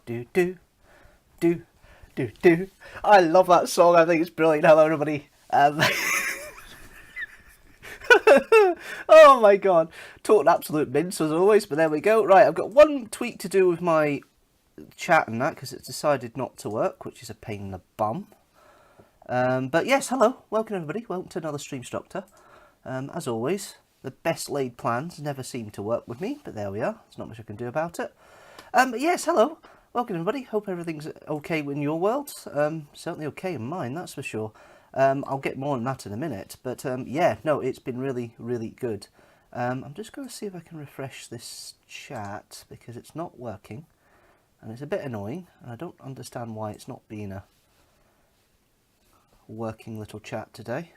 do do do do do. I love that song. I think it's brilliant. Hello, everybody. Oh my god, talking absolute mince as always. But there we go. Right, I've got one tweak to do with my chat and that because it's decided not to work, which is a pain in the bum. But yes, hello, welcome everybody. Welcome to another Streamstructor. As always, the best laid plans never seem to work with me, but there we are. There's not much I can do about it. But yes, hello. Welcome everybody. Hope everything's okay in your world. Certainly okay in mine, that's for sure. I'll get more on that in a minute. But yeah, no, it's been really, really good. I'm just going to see if I can refresh this chat because it's not working. And it's a bit annoying. And I don't understand why it's not being a working little chat today.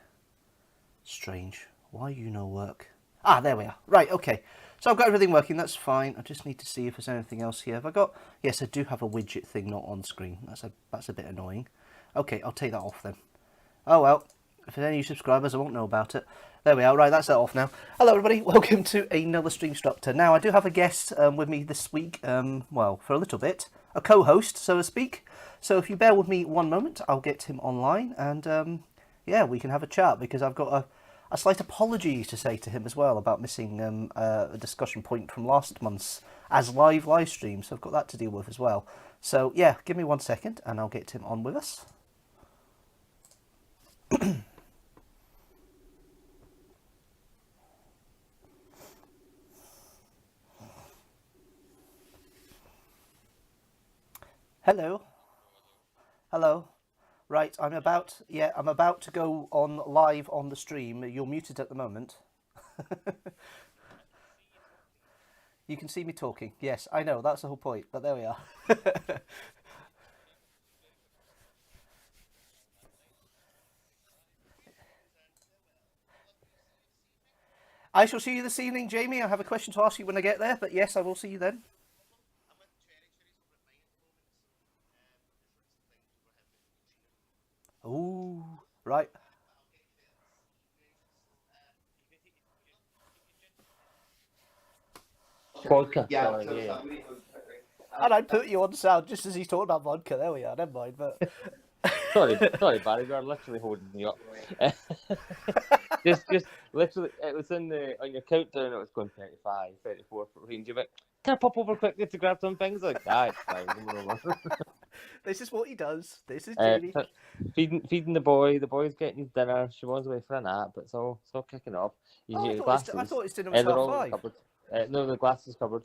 Strange. Why you no work? Ah, there we are. Right, okay. So I've got everything working, that's fine. I just need to see if there's anything else here. Have I got... Yes, I do have a widget thing not on screen. That's a bit annoying. Okay, I'll take that off then. Oh well, if there's any subscribers, I won't know about it. There we are. Right, that's that off now. Hello everybody, welcome to another Streamstructor. Now, I do have a guest with me this week, well, for a little bit. A co-host, so to speak. So if you bear with me one moment, I'll get him online and yeah, we can have a chat because I've got a slight apology to say to him as well about missing a discussion point from last month's as live stream. So I've got that to deal with as well. So yeah, give me 1 second and I'll get him on with us. Hello. Hello. Right, I'm about to go on live on the stream. You're muted at the moment. You can see me talking. Yes, I know, that's the whole point, but there we are. I shall see you this evening, Jamie. I have a question to ask you when I get there, but yes, I will see you then. Ooh, right. Vodka. Yeah. And I put you on sound just as he's talking about vodka. There we are. Never mind. But sorry, Barry. We are literally holding you up. just literally, it was on your countdown. It was going 35, 34 for range of it. Can I pop over quickly to grab some things? Like, it's fine. This is what he does. This is Jamie. Feeding the boy. The boy's getting his dinner. She wants away for a nap, but it's all kicking off. I thought his dinner was half 5. No, the glass is covered.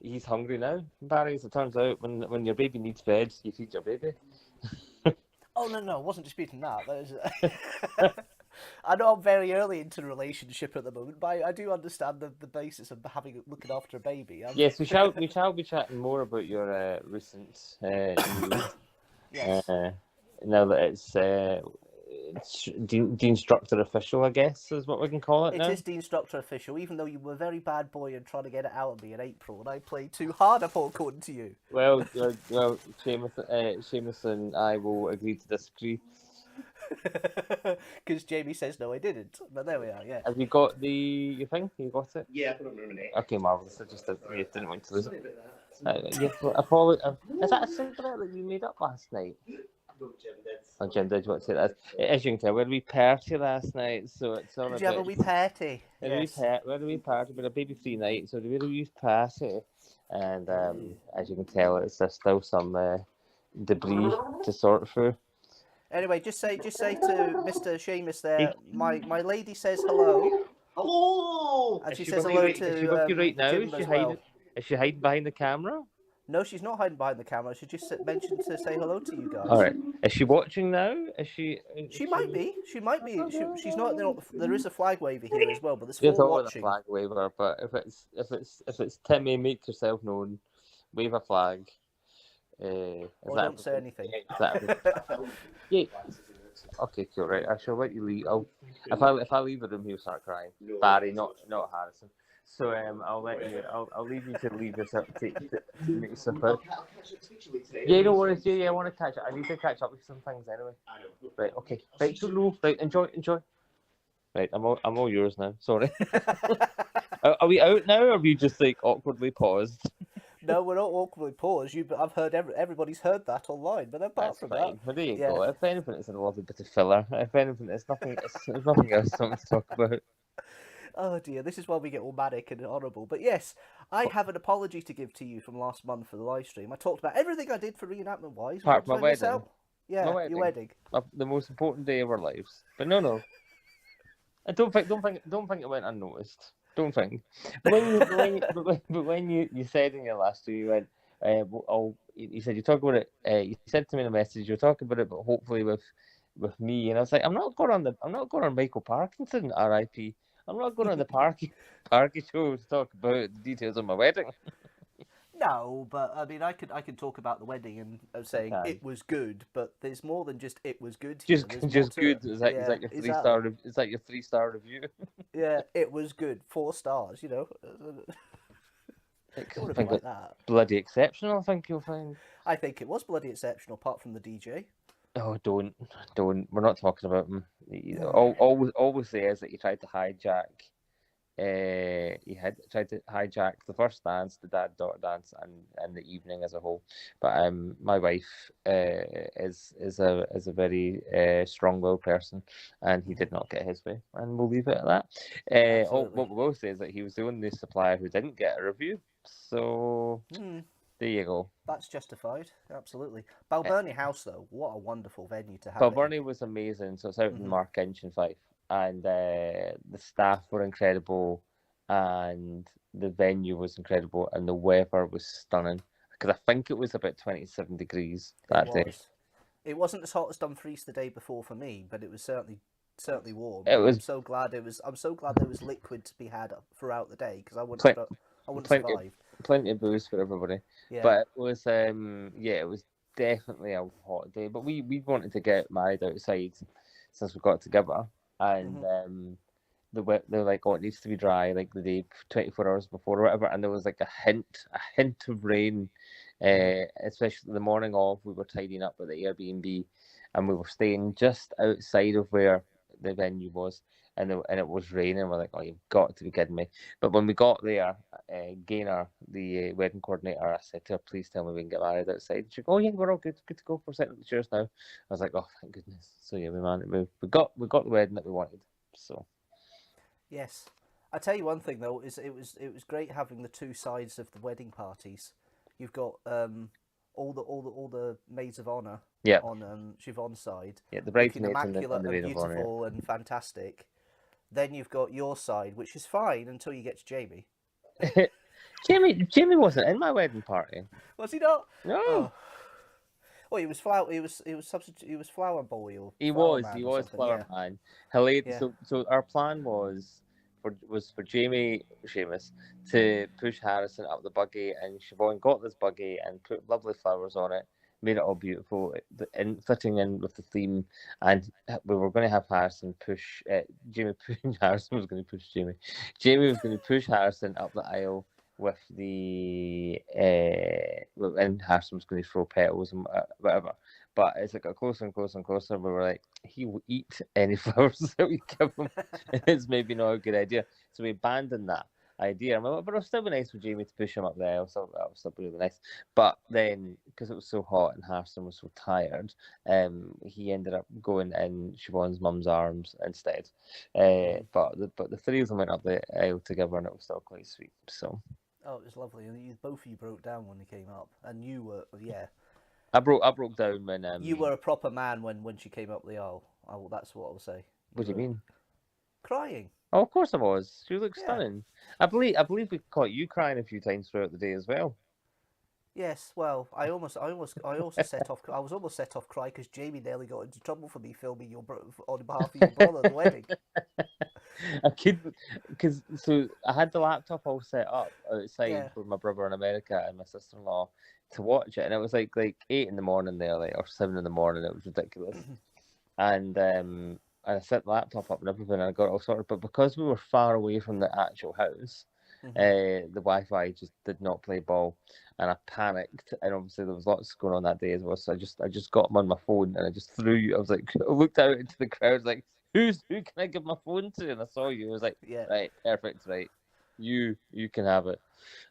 He's hungry now, Barry. As it turns out, when your baby needs fed, you feed your baby. Oh no, I wasn't disputing that. I know I'm very early into the relationship at the moment, but I do understand the basis of looking after a baby. Yes, we shall be chatting more about your recent news. Yes. Now that it's Deanstructor official, I guess, is what we can call it now. It is Deanstructor official, even though you were a very bad boy and trying to get it out of me in April, and I played too hard, according to you. Well, Séamus and I will agree to disagree. Because Jamie says no, I didn't. But there we are. Yeah. Have you got your thing? You got it? Yeah, I put it on a Okay, marvelous. I just didn't want to lose it. Is that a cigarette that you made up last night? Oh, Jim did. What's it? As you can tell, we had a wee party last night, so it's all about... Did you have a wee party? Yes. We had a wee party, but a baby-free night, so we had a wee party. And as you can tell, there's still some debris to sort through. Anyway, just say to Mr. Séamus there, my lady says hello. Hello! And she says hello to Is she with you right now? Is she hiding behind the camera? No, she's not hiding behind the camera. She just mentioned to say hello to you guys. All right. Is she watching now? She might be. She might be. She's not. There is a flag waver here as well, but there's four watching. A flag waver, but if it's Timmy, make yourself known. Wave a flag. Or don't say anything. Yeah. Okay, cool. Right, I shall let you leave. If I leave the room, he'll start crying. No, Barry, not Harrison. So I'll let you. I'll leave you to leave yourself to make yourself out. Yeah, no worries. Yeah, I want to catch up. I need to catch up with some things anyway. Right. Okay. Right. So no. Right. Enjoy. Right. I'm all yours now. Sorry. Are we out now, or are we just like awkwardly paused? No, we're not awkwardly paused. I've heard everybody's heard that online, but apart That's from fine. that, Well, there you yeah. go. If anything, it's a lovely bit of filler. If anything, it's nothing. There's nothing else something to talk about. Oh dear, this is why we get all manic and horrible. But yes, I have an apology to give to you from last month for the live stream. I talked about everything I did for reenactment wise. Apart What from my did I miss wedding. out? Yeah, My your wedding. wedding. The most important day of our lives. But no. I don't think it went unnoticed. Don't think. But when you said in your last two, you went, you said you talk about it. You said to me in a message, you're talking about it, but hopefully with me. And I was like, I'm not going on Michael Parkinson, R.I.P. I'm not going on the Parky show to talk about the details of my wedding. No, but I mean, I can talk about the wedding and saying Okay. it was good, but there's more than just it was good. Just There's more just to good. it. Is that Yeah, your exactly. 3-star? Is that your 3-star review? Yeah, it was good. 4 stars. You know, I it would have think been like it's that. bloody exceptional. I think you'll find. I think it was bloody exceptional, apart from the DJ. Oh, don't. We're not talking about him. Always says that he tried to hijack. He had tried to hijack the first dance, the dad-daughter dance, and the evening as a whole. But my wife is a very strong-willed person, and he did not get his way, and we'll leave it at that. Absolutely. What we will say is that he was the only supplier who didn't get a review. So there you go. That's justified. Absolutely. Balbirnie House, though, what a wonderful venue to have. Balbirnie was amazing. So it's out in Mark Inch in Fife, and the staff were incredible, and the venue was incredible, and the weather was stunning. Because I think it was about 27 degrees that day. It wasn't as hot as Dumfries the day before for me, but it was certainly warm. It was. I'm so glad there was liquid to be had throughout the day because I wouldn't have survived. Plenty of booze for everybody. Yeah. But it was it was definitely a hot day. But we wanted to get married outside since we got together, and they were like, oh, it needs to be dry like the day 24 hours before or whatever, and there was like a hint of rain, especially the morning of. We were tidying up at the Airbnb, and we were staying just outside of where the venue was, and it was raining. We're like, oh, you've got to be kidding me. But when we got there, Gaynor, the wedding coordinator, I said to her, please tell me we can get married outside. She goes, oh yeah, we're all good to go for setting the chairs now. I was like, oh, thank goodness. So yeah, we got the wedding that we wanted. So yes, I tell you one thing though, is it was great having the two sides of the wedding parties. You've got all the maids of honor on Siobhan's side. Yeah, the bridesmaids immaculate and the maid of honor, beautiful and fantastic. Then you've got your side, which is fine until you get to Jamie. Jamie wasn't in my wedding party. Was he not? No. Oh. Well, he was flower. He was flower boy or he flower was man he or was something, flower yeah. man. Hilarious. Yeah. So our plan was for Jamie Séamus to push Harrison up the buggy, and Siobhan got this buggy and put lovely flowers on it, made it all beautiful, and fitting in with the theme. And we were going to have Harrison push Jamie. Harrison was going to push Jamie. Jamie was going to push Harrison up the aisle with the and Harrison was going to throw petals and whatever. But as it got closer and closer and closer, we were like, he will eat any flowers that we give him. It's maybe not a good idea. So we abandoned that idea. But it would still be nice for Jamie to push him up there. That would still be really nice. But then, because it was so hot and Harrison was so tired, he ended up going in Siobhan's mum's arms instead. But the three of them went up the aisle together, and it was still quite sweet. So. Oh, it was lovely, and both of you broke down when they came up, and you were I broke down when you were a proper man when she came up the aisle. Oh, that's what I will say. What do you mean? Crying. Oh, of course I was. She looked stunning. I believe we caught you crying a few times throughout the day as well. Yes, well, I also set off. I was almost set off crying because Jamie nearly got into trouble for me filming on behalf of your brother at the wedding. I could, because I had the laptop all set up outside for my brother in America and my sister-in-law to watch it, and it was like 8 in the morning there, or 7 in the morning. It was ridiculous, and I set the laptop up and everything, and I got it all sorted. But because we were far away from the actual house, the Wi-Fi just did not play ball, and I panicked. And obviously there was lots going on that day as well, so I just got them on my phone and I just threw. I was like, I looked out into the crowd, like, who can I give my phone to? And I saw you. I was like, right, perfect, right. You can have it.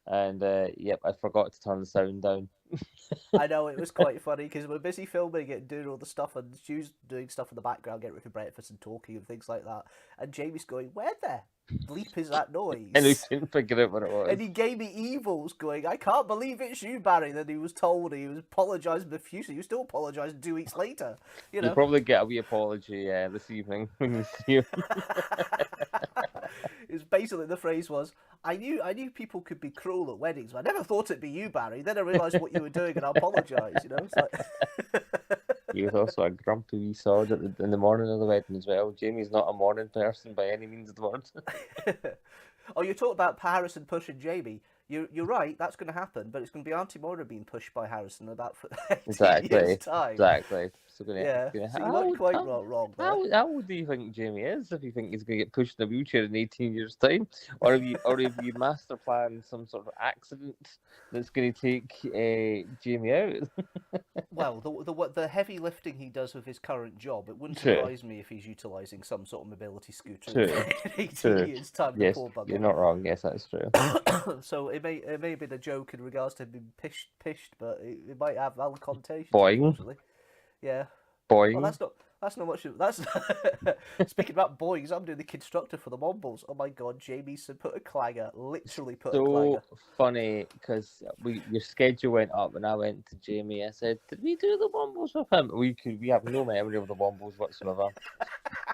And yep, I forgot to turn the sound down. I know, it was quite funny because we're busy filming it and doing all the stuff, and Stu's doing stuff in the background, getting ready for breakfast and talking and things like that. And Jamie's going, "Where the bleep is that noise?" And we couldn't figure out what it was. And he gave me evils, going, "I can't believe it's you, Barry." Then he was told, he was apologising profusely. He was still apologising 2 weeks later. You know, You'll probably get a wee apology this evening when you see him. it's basically, the phrase was, I knew people could be cruel at weddings, but I never thought it'd be you, Barry. Then I realised what you were doing, and I apologise. You know, it's like... He was also a grumpy wee sod in the morning of the wedding as well. Jamie's not a morning person by any means of the word. Oh, you talk about Harrison pushing Jamie. You're right, that's going to happen, but it's going to be Auntie Maura being pushed by Harrison in about 18 years' time. Exactly. So you weren't quite wrong there. How old do you think Jamie is if you think he's going to get pushed in a wheelchair in 18 years' time? Or have you master planned some sort of accident that's going to take Jamie out? Well, the heavy lifting he does with his current job, it wouldn't surprise me if he's utilising some sort of mobility scooter in 18 years' time. Yes, poor bugger. you're not wrong. Yes, that's true. So it may have been a joke in regards to him being pished, but it might have other connotations. Boing. Actually. Yeah. Boing. Well, that's not much. That's speaking about boys. I'm doing the Kickstarter for the Mumbles. Oh my god, Jamie said put a clanger. Literally put a clanger. So funny because your schedule went up and I went to Jamie. I said, "Did we do the Wombles with him?" We have no memory of the Wombles whatsoever.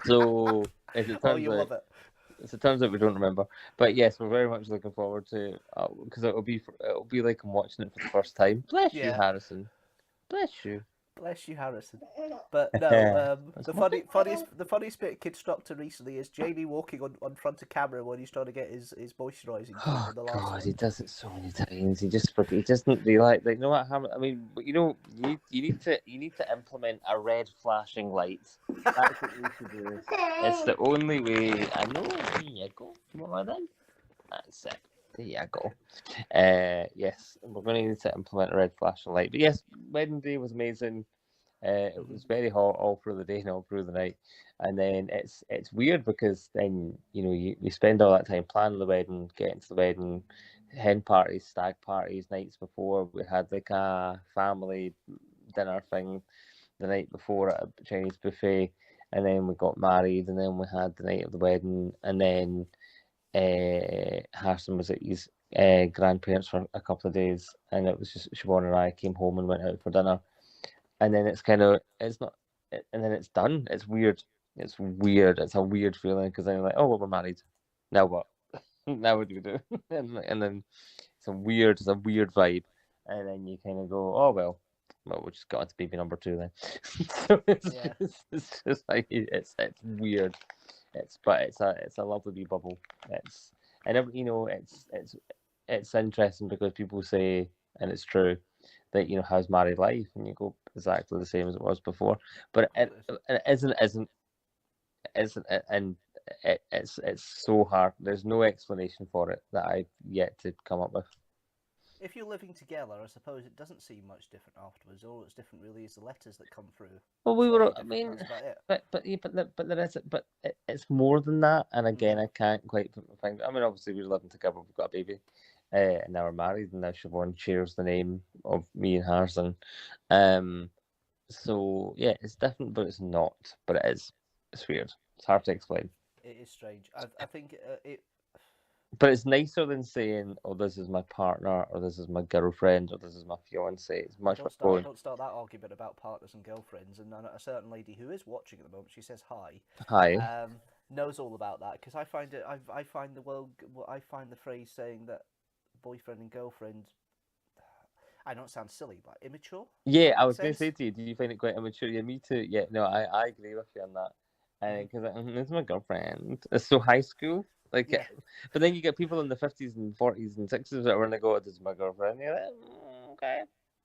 So as it turns love it. As it turns out, we don't remember. But yes, we're very much looking forward to because it'll be like I'm watching it for the first time. Bless you, Harrison. Bless you. Bless you, Harrison. But no, the funniest bit of Kidsstructor recently is Jamie walking on front of camera when he's trying to get his moisturising. Oh God, he does it so many times. He doesn't realize. Like, you know what? I mean, you need to implement a red flashing light. That's what you should do. It's the only way. I know. There you go. Come on then. That's it. There you go. Yes, we're going to need to implement a red flashing light. But yes, wedding day was amazing. It was very hot all through the day and all through the night. And then it's weird because then you spend all that time planning the wedding, getting to the wedding, hen parties, stag parties, nights before. We had like a family dinner thing the night before at a Chinese buffet, and then we got married, and then we had the night of the wedding, and then Harrison was at his grandparents for a couple of days, and it was just Siobhan and I came home and went out for dinner, and then it's not, and then it's done. It's weird. It's a weird feeling because then you're like, oh well, we're married. Now what? Now what do we do? and then it's a weird vibe, and then you kind of go, oh well, we just got into baby number 2 then. So it's just like it's weird. It's a lovely wee bubble. It's interesting because people say, and it's true, that how's married life, and you go exactly the same as it was before, but it isn't, and it's so hard. There's no explanation for it that I've yet to come up with. If you're living together, I suppose it doesn't seem much different afterwards. All that's different really is the letters that come through. Well, we were. I mean, but there is. But it's more than that. And again, I can't quite put my finger. I mean, obviously we're living together. We've got a baby, and now we're married. And now Siobhan shares the name of me and Harrison. So yeah, it's different, but it's not. But it is. It's weird. It's hard to explain. It is strange. I think it. But it's nicer than saying, "Oh, this is my partner," or "This is my girlfriend," or "This is my fiance." It's much more. Don't start that argument about partners and girlfriends. And a certain lady who is watching at the moment, she says hi. Hi. Knows all about that because I find it. I find the phrase saying that boyfriend and girlfriend. I don't sound silly, but immature. Yeah, I was going to say to you, do you find it quite immature? Yeah, me too. Yeah, no, I agree with you on that. Because this is my girlfriend. It's so high school. Like, yeah. But then you get people in the 50s and 40s and 60s that are when they go, "This is my girlfriend." And you're like, okay.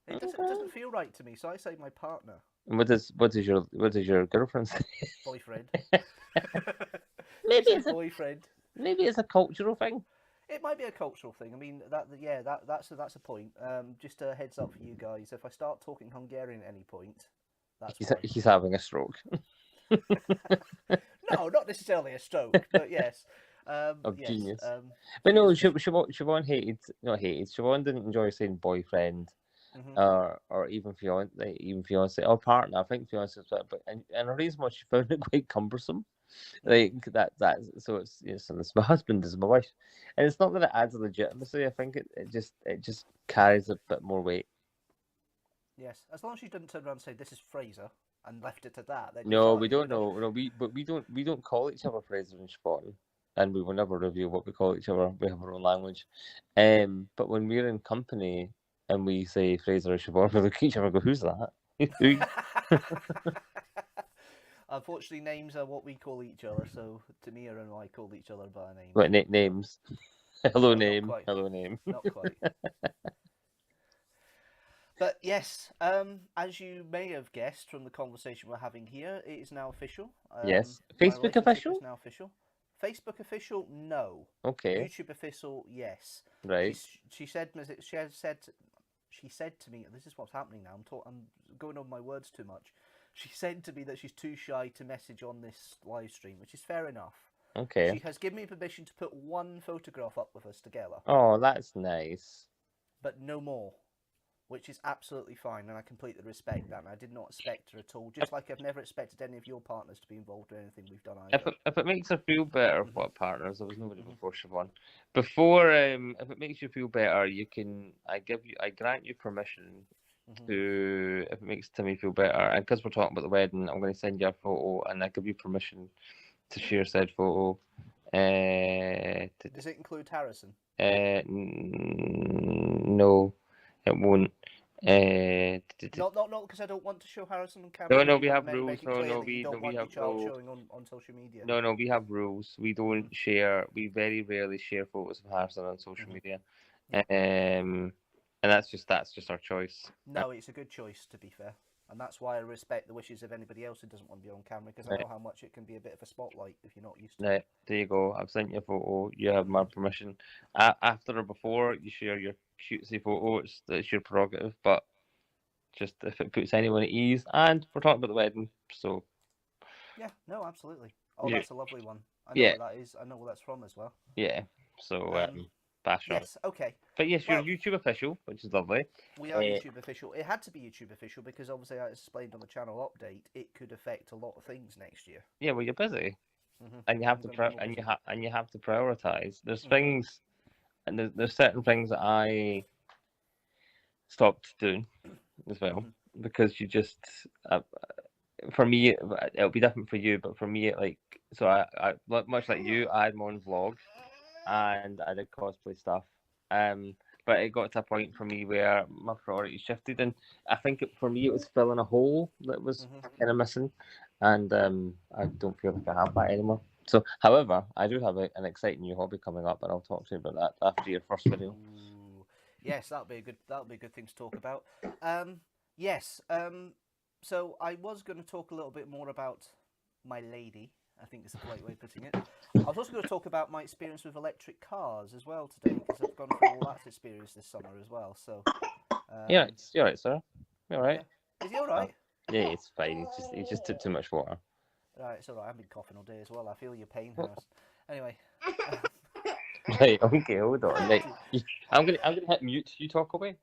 It doesn't feel right to me, so I say my partner. And what does your girlfriend say? Boyfriend. Maybe it's boyfriend. Maybe it's a cultural thing. It might be a cultural thing. I mean, that's a point. Just a heads up for you guys. If I start talking Hungarian at any point, he's having a stroke. No, not necessarily a stroke, but yes. Of yes, genius. But she no, is- Siobhan hated, not hated. Siobhan didn't enjoy saying boyfriend, Mhm. or even fiance, or partner. I think fiance was better, but and the reason why she found it quite cumbersome, like that. So so it's my husband is my wife, and it's not that it adds legitimacy. I think it just carries a bit more weight. Yes, as long as she didn't turn around and say this is Fraser and left it at that, then you're No, fine, we don't you know? know. No, we don't call each other Fraser and Siobhan, and we will never reveal what we call each other. We have our own language. But when we're in company and we say Fraser or Siobhan, we look at each other and go, "Who's that?" Who? Unfortunately, names are what we call each other. So Tamir and I call each other by names. What names? Hello, Well, not name. quite. Hello, name. Not quite. But yes, as you may have guessed from the conversation we're having here, it is now official. Yes. My Facebook relationship official? is now official. Facebook official? No. Okay. YouTube official? Yes. Right. She said to me, this is what's happening now. I'm going over my words too much. She said to me that she's too shy to message on this live stream, which is fair enough. Okay. She has given me permission to put one photograph up with us together, Oh, that's nice. but no more, which is absolutely fine, and I completely respect that. And I did not expect her at all, just like I've never expected any of your partners to be involved in anything we've done either. If it makes her feel better, Mhm. what partners? There was nobody Mhm. before Siobhan. Before, if it makes you feel better, I grant you permission Mhm. to, if it makes Timmy feel better, and because we're talking about the wedding, I'm going to send you a photo, and I give you permission to share said photo. Does it include Harrison? No, it won't. Not because I don't want to show Harrison on camera. No, But we you want have to make rules. it clear that you No, don't we want your have child rules. showing on social media. No, we have rules. We don't Mhm. share. We very rarely share photos of Harrison on social Mhm. media. Yeah. And that's just our choice. No, it's a good choice, to be fair. And that's why I respect the wishes of anybody else who doesn't want to be on camera, because I Right. know how much it can be a bit of a spotlight if you're not used to Right, it. there you go. I've sent you a photo. You have my permission. After or before you share your cutesy photo, it's your prerogative. But just if it puts anyone at ease, and we're talking about the wedding, so Yeah, no, absolutely. Oh, yeah, that's a lovely one. I know yeah, where that is. I know where that's from as well. yeah. So Um, bash on. yes, okay. But yes, you're Well, YouTube official, which is lovely. we are YouTube official. It had to be YouTube official because obviously, I explained on the channel update, it could affect a lot of things next year. Yeah, well, you're busy, Mm-hmm. and you have I'm to going to be more busy. and you have to prioritize. There's Mhm. things, and there's certain things that I stopped doing as well Mhm. because you just for me it'll be different for you, but for me I much like you, I had my own vlog and I did cosplay stuff. But it got to a point for me where my priorities shifted, and I think for me it was filling a hole that was Mhm. kind of missing, and I don't feel like I have that anymore. So, however, I do have an exciting new hobby coming up, and I'll talk to you about that after your first video. Ooh. Yes, that'll be a good thing to talk about. Yes. So I was going to talk a little bit more about my lady. I think is a polite way of putting it. I was also going to talk about my experience with electric cars as well today, because I've gone through all that experience this summer as well. So, Yeah, you're right, sir. You're right. yeah. Is he all right? Yeah, it's fine. He just took too much water. Right, it's all right. I've been coughing all day as well. I feel your pain, Harris. Anyway. Right, okay, hold on. Right. I'm gonna hit mute. You talk away.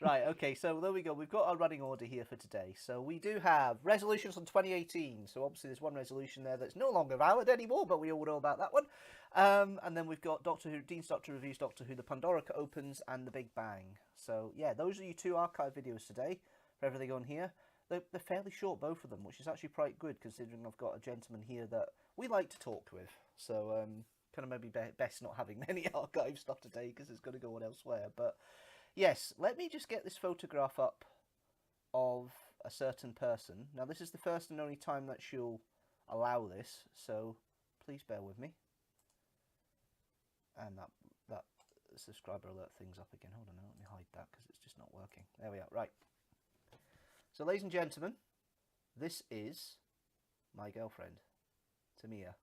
Right, okay, so there we go. We've got our running order here for today. So we do have resolutions on 2018. So obviously there's one resolution there that's no longer valid anymore, but we all know about that one. And then we've got Doctor Who, Deanstructor reviews Doctor Who, the Pandorica opens, and the Big Bang. So yeah, those are your two archive videos today for everything on here. They're fairly short, both of them, which is actually quite good considering I've got a gentleman here that we like to talk with. So kind of maybe best not having many archive stuff today because it's going to go on elsewhere. But yes, let me just get this photograph up of a certain person. Now, this is the first and only time that she'll allow this, so please bear with me. And that subscriber alert thing's up again. Hold on, let me hide that because it's just not working. There we are. Right. So, ladies and gentlemen, this is my girlfriend, Tamia.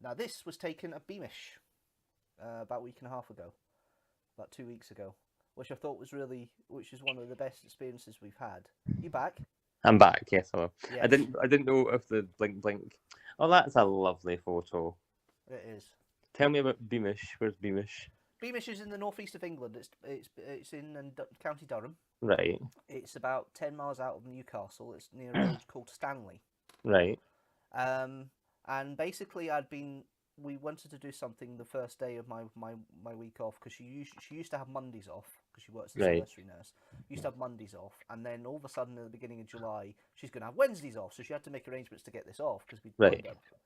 Now, this was taken at Beamish about a week and a half ago, about 2 weeks ago, which I thought which is one of the best experiences we've had. You back? I'm back. Yes, hello. Yes. I didn't know if the blink. Oh, that's a lovely photo. It is. Tell me about Beamish. Where's Beamish? Beamish is in the northeast of England. It's in County Durham. Right. It's about 10 miles out of Newcastle. It's near a village called Stanley. Right. And basically, we wanted to do something the first day of my week off, because she used to have Mondays off because she works as a nursery nurse. Used to have Mondays off, and then all of a sudden at the beginning of July she's going to have Wednesdays off, so she had to make arrangements to get this off because we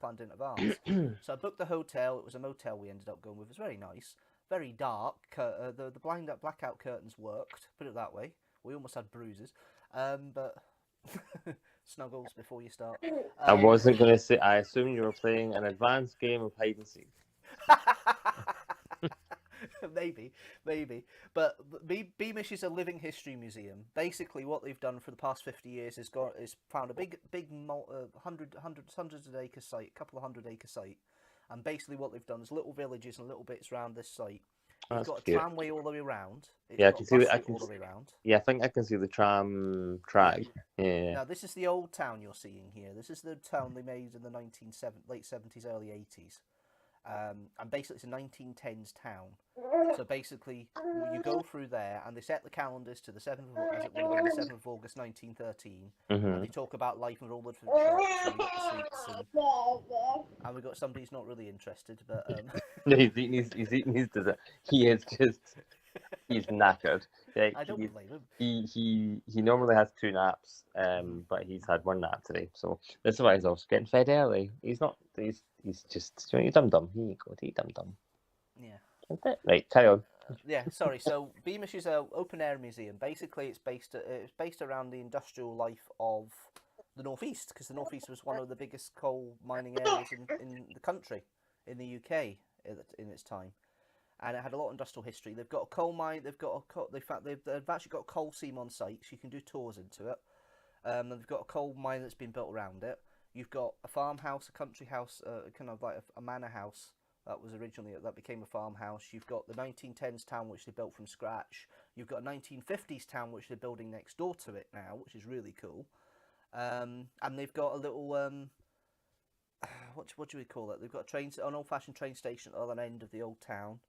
planned in advance. So I booked the hotel. It was a motel we ended up going with. It was very nice, very dark. The blackout curtains worked, put it that way. We almost had bruises, but snuggles before you start. I wasn't going to say. I assumed you were playing an advanced game of hide and seek. maybe. But Beamish is a living history museum. Basically, what they've done for the past 50 years is found a big hundreds of acre site, a couple of 100-acre site, and basically what they've done is little villages and little bits around this site. It's got a tramway all the way around. I can see that. All the way around. Yeah, I think I can see the tram track. Yeah. Now this is the old town you're seeing here. This is the town they made in the late 70s, early 80s. And basically it's a 1910s town. So basically you go through there and they set the calendars to the 7th of August 1913. And they talk about life and all the different shops and the sweets and we got somebody who's not really interested, but No, he's eating his dessert. He is just he's knackered. Like, I don't blame him. He normally has 2 naps, but he's had 1 nap today. So that's why he's also getting fed early. He's not. He's just dum dum. Here you go, dum dum. Yeah. Right, carry on. Yeah, sorry. So Beamish is an open air museum. Basically, it's based around the industrial life of the northeast, because the northeast was one of the biggest coal mining areas in the country, in the UK in its time. And it had a lot of industrial history. They've got a coal mine. They've actually got a coal seam on site, so you can do tours into it. And they've got a coal mine that's been built around it. You've got a farmhouse, a country house, kind of like a manor house that became a farmhouse. You've got the 1910s town, which they built from scratch. You've got a 1950s town, which they're building next door to it now, which is really cool. And they've got a little what do we call it? They've got an old-fashioned train station at the other end of the old town.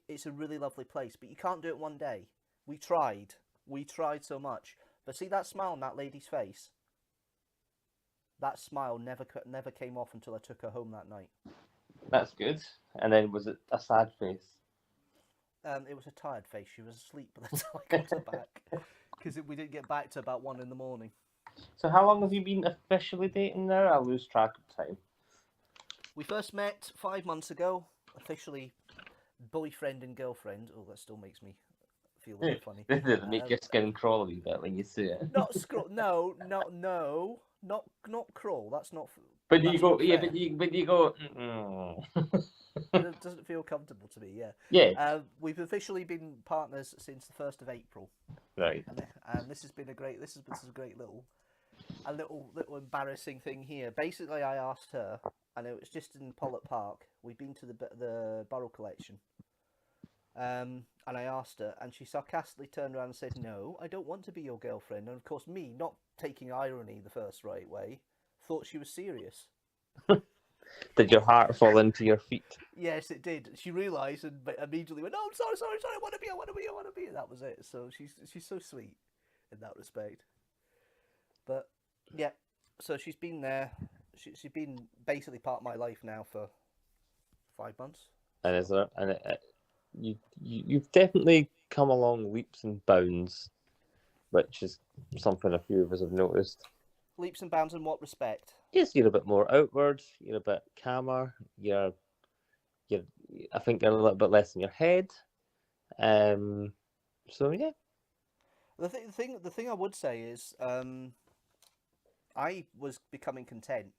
It's a really lovely place, but you can't do it one day. We tried so much. But see that smile on that lady's face? That smile never came off until I took her home that night. That's good. And then was it a sad face? It was a tired face. She was asleep by the time I got her back, because we didn't get back to about 1 a.m. So how long have you been officially dating now? I lose track of time. We first met 5 months ago. Officially boyfriend and girlfriend. Oh, that still makes me feel a bit funny. Does it make your skin crawl a wee bit when you see it? Not scroll. No, not crawl. That's not. But you go, yeah, fair. but you go. It doesn't feel comfortable to me. Yeah. Yeah. We've officially been partners since the 1st of April. Right. And this has been a great little embarrassing thing here. Basically, I asked her, and it was just in Pollock Park. We'd been to the Borough Collection. And I asked her, and she sarcastically turned around and said, "No, I don't want to be your girlfriend." And of course, me, not taking irony the first right way, thought she was serious. Did your heart fall into your feet? Yes, it did. She realised and immediately went, "Oh, I'm sorry, I want to be. And that was it. So she's so sweet in that respect. But yeah, so she's been there. She's been basically part of my life now for 5 months. And is there? And you've definitely come along leaps and bounds, which is something a few of us have noticed. Leaps and bounds in what respect? Yes, you're a bit more outward. You're a bit calmer. I think you're a little bit less in your head. So yeah. The thing I would say is, I was becoming content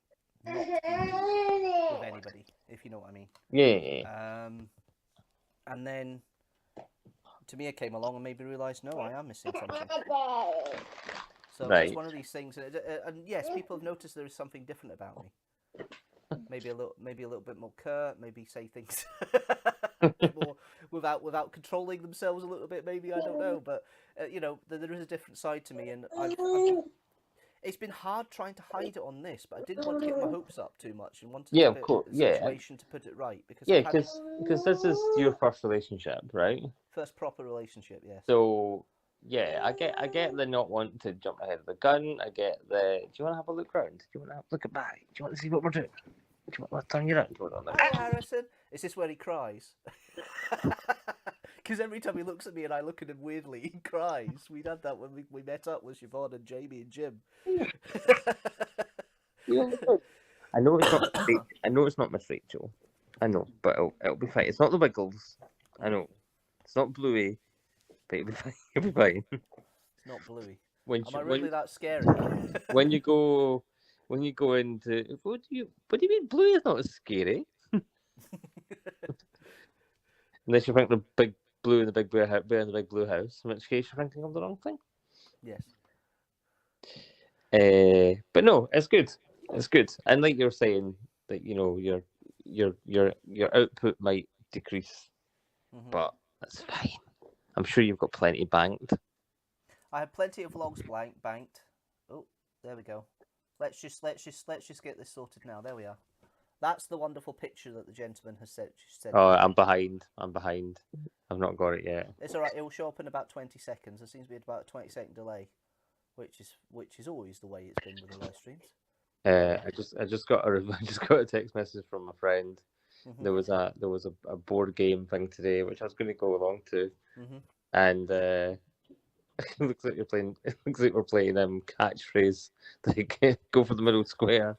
not with anybody, if you know what I mean. Yeah. And then Tamia came along and made me realise, no, I am missing something. So Right. it's one of these things, and yes, people have noticed there is something different about me. Maybe a little bit more curt. Maybe say things a bit more without controlling themselves a little bit. Maybe, I don't know, but there is a different side to me, and It's been hard trying to hide it on this, but I didn't want to get my hopes up too much and wanted Yeah, a of bit course. of Yeah, situation to put it right because yeah, I've had because this is your first relationship, right? first proper relationship. Yes. So yeah, I get the not wanting to jump ahead of the gun. I get the. Do you want to have a look around? Do you want to have a look at back? Do you want to see what we're doing? Do you want to turn you around? Hold on. Hi, Harrison. Is this where he cries? Because every time he looks at me and I look at him weirdly, he cries. We had that when we met up with Siobhan and Jamie and Jim. I know it's not. I know it's not Miss Rachel. I know, but it'll be fine. It's not the Wiggles. I know. It's not Bluey, but it'll be fine. It'll be fine. It's not Bluey. When Am I really that scary? when you go into what do you mean Bluey is not as scary? Unless you think the big blue in the big bear in the big blue house, in which case you're thinking of the wrong thing. Yes. But no, it's good. It's good. And like you're saying that your output might decrease, but that's fine. I'm sure you've got plenty banked. I have plenty of vlogs banked. Oh, there we go. Let's just get this sorted now. There we are. That's the wonderful picture that the gentleman has said. Oh, I'm behind. I've not got it yet. It's all right. It will show up in about 20 seconds. There seems to be about a 20-second delay, which is always the way it's been with the live streams. I just got a text message from a friend. There was a board game thing today, which I was going to go along to, and it looks like we're playing catchphrase, like go for the middle square.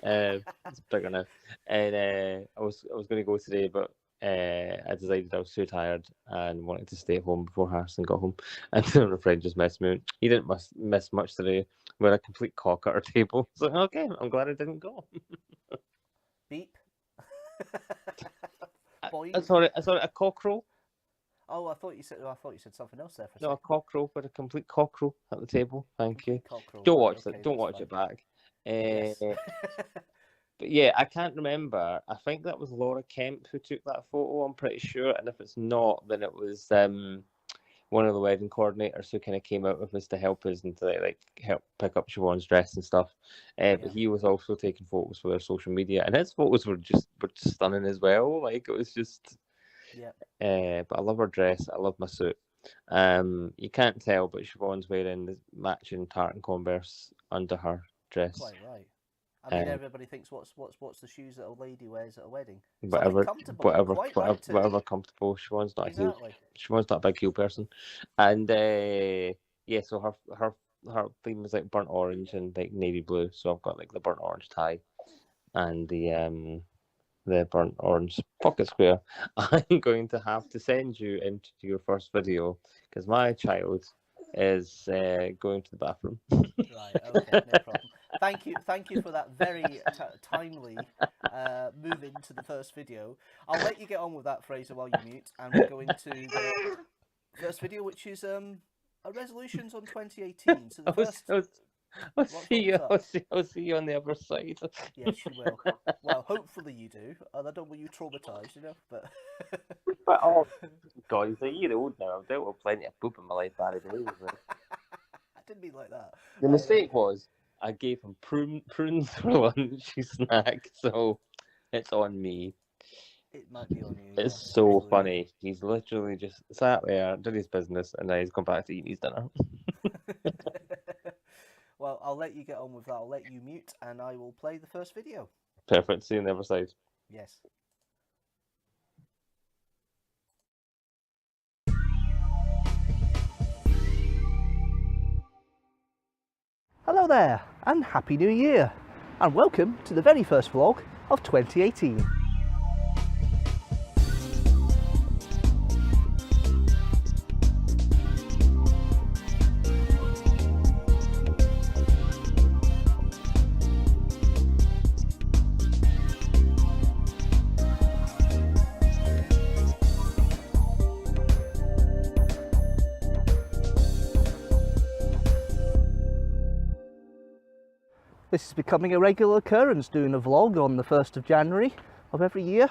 It's bigger now, and I was going to go today, but I decided I was too tired and wanted to stay at home before Harrison got home. And then a friend just messaged me. He didn't miss much today. We're a complete cock at our table. So okay, I'm glad I didn't go. Beep. I saw a cockerel. Oh, I thought you said something else there for a No, second. a cockerel, but a complete cockerel at the table. Thank you. Cockerel. Don't watch Okay, it. Don't watch fine. it back. Yes. But yeah, I can't remember. I think that was Laura Kemp who took that photo. I'm pretty sure. And if it's not, then it was one of the wedding coordinators who kind of came out with us to help us and to like help pick up Siobhan's dress and stuff. But he was also taking photos for their social media, and his photos were just stunning as well. Like it was just. Yeah. But I love her dress. I love my suit. You can't tell, but Siobhan's wearing the matching tartan Converse under her dress. Quite right. I mean, everybody thinks what's the shoes that a lady wears at a wedding? Whatever comfortable. Siobhan's not exactly. Siobhan's not a big heel person, and yeah. So her theme was like burnt orange and like navy blue. So I've got like the burnt orange tie, and the burnt orange pocket square. I'm going to have to send you into your first video because my child is going to the bathroom. Right. Okay. No problem. Thank you for that very timely move into the first video. I'll let you get on with that, Fraser, while you mute, and we'll go into the first video, which is resolutions on 2018. So the first. I'll see you on the other side. Yes, you will. Well, hopefully you do. I don't want you traumatised, you know. But oh God, he's a year old now. I've dealt with plenty of poop in my life, Barry. I didn't mean like that. The mistake was I gave him prunes for lunch, snack, so it's on me. It might be on you. It's so funny. He's literally just sat there, did his business, and now he's gone back to eating his dinner. Well, I'll let you get on with that. I'll let you mute, and I will play the first video. Perfect. See you on the other side. Yes. Hello there, and Happy New Year, and welcome to the very first vlog of 2018. This is becoming a regular occurrence, doing a vlog on the 1st of January of every year.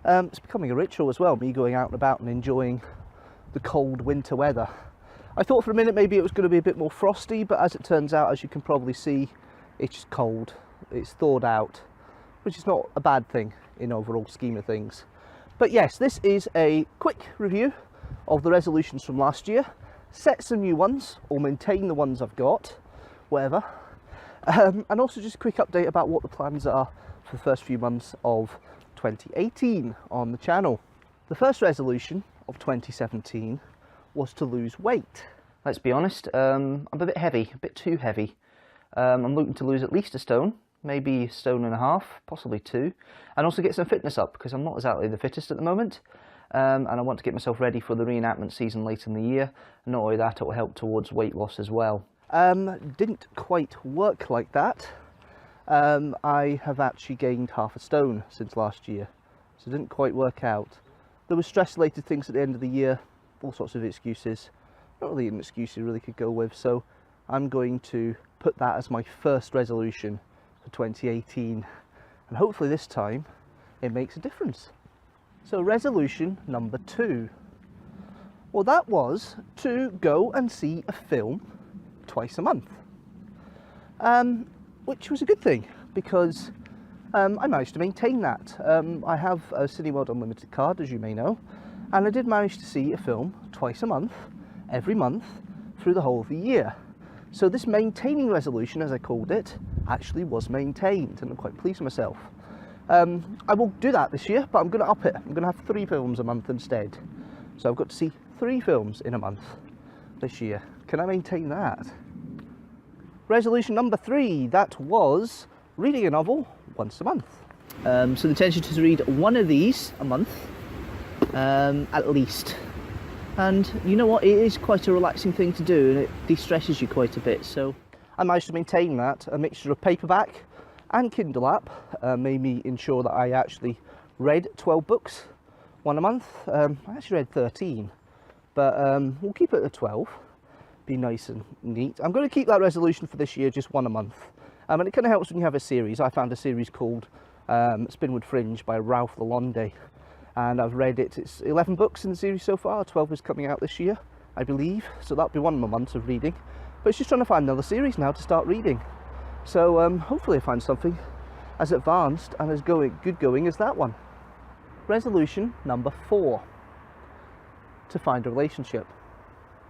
It's becoming a ritual as well, me going out and about and enjoying the cold winter weather. I thought for a minute maybe it was going to be a bit more frosty, but as it turns out, as you can probably see, it's just cold. It's thawed out, which is not a bad thing in overall scheme of things. But yes, this is a quick review of the resolutions from last year. Set some new ones, or maintain the ones I've got, whatever. And also just a quick update about what the plans are for the first few months of 2018 on the channel. The first resolution of 2017 was to lose weight. Let's be honest, I'm a bit heavy, a bit too heavy. I'm looking to lose at least a stone, maybe 1.5 stones, possibly 2, and also get some fitness up because I'm not exactly the fittest at the moment. And I want to get myself ready for the reenactment season later in the year. And not only that, it will help towards weight loss as well. Didn't quite work like that. I have actually gained 0.5 stone since last year, so it didn't quite work out. There were stress-related things at the end of the year, all sorts of excuses. Not really an excuse you really could go with, so I'm going to put that as my first resolution for 2018, and hopefully this time it makes a difference. So resolution number 2, well, that was to go and see a film twice a month, which was a good thing because I managed to maintain that. I have a Cineworld Unlimited card, as you may know, and I did manage to see a film twice a month, every month, through the whole of the year. So this maintaining resolution, as I called it, actually was maintained, and I'm quite pleased with myself. I will do that this year, but I'm going to up it. I'm going to have 3 films a month instead. So I've got to see 3 films in a month this year. Can I maintain that? Resolution number 3, that was reading a novel once a month. So the intention is to read one of these a month, at least. And you know what, it is quite a relaxing thing to do, and it de-stresses you quite a bit. So I managed to maintain that. A mixture of paperback and Kindle app made me ensure that I actually read 12 books, one a month. I actually read 13, but we'll keep it at 12. Be nice and neat. I'm going to keep that resolution for this year, just one a month. And it kind of helps when you have a series. I found a series called Spinwood Fringe by Ralph Lalonde, and I've read it. It's 11 books in the series so far. 12 is coming out this year, I believe. So that'll be one of my months of reading. But it's just trying to find another series now to start reading. So hopefully I find something as advanced and as good going as that one. Resolution number 4, to find a relationship.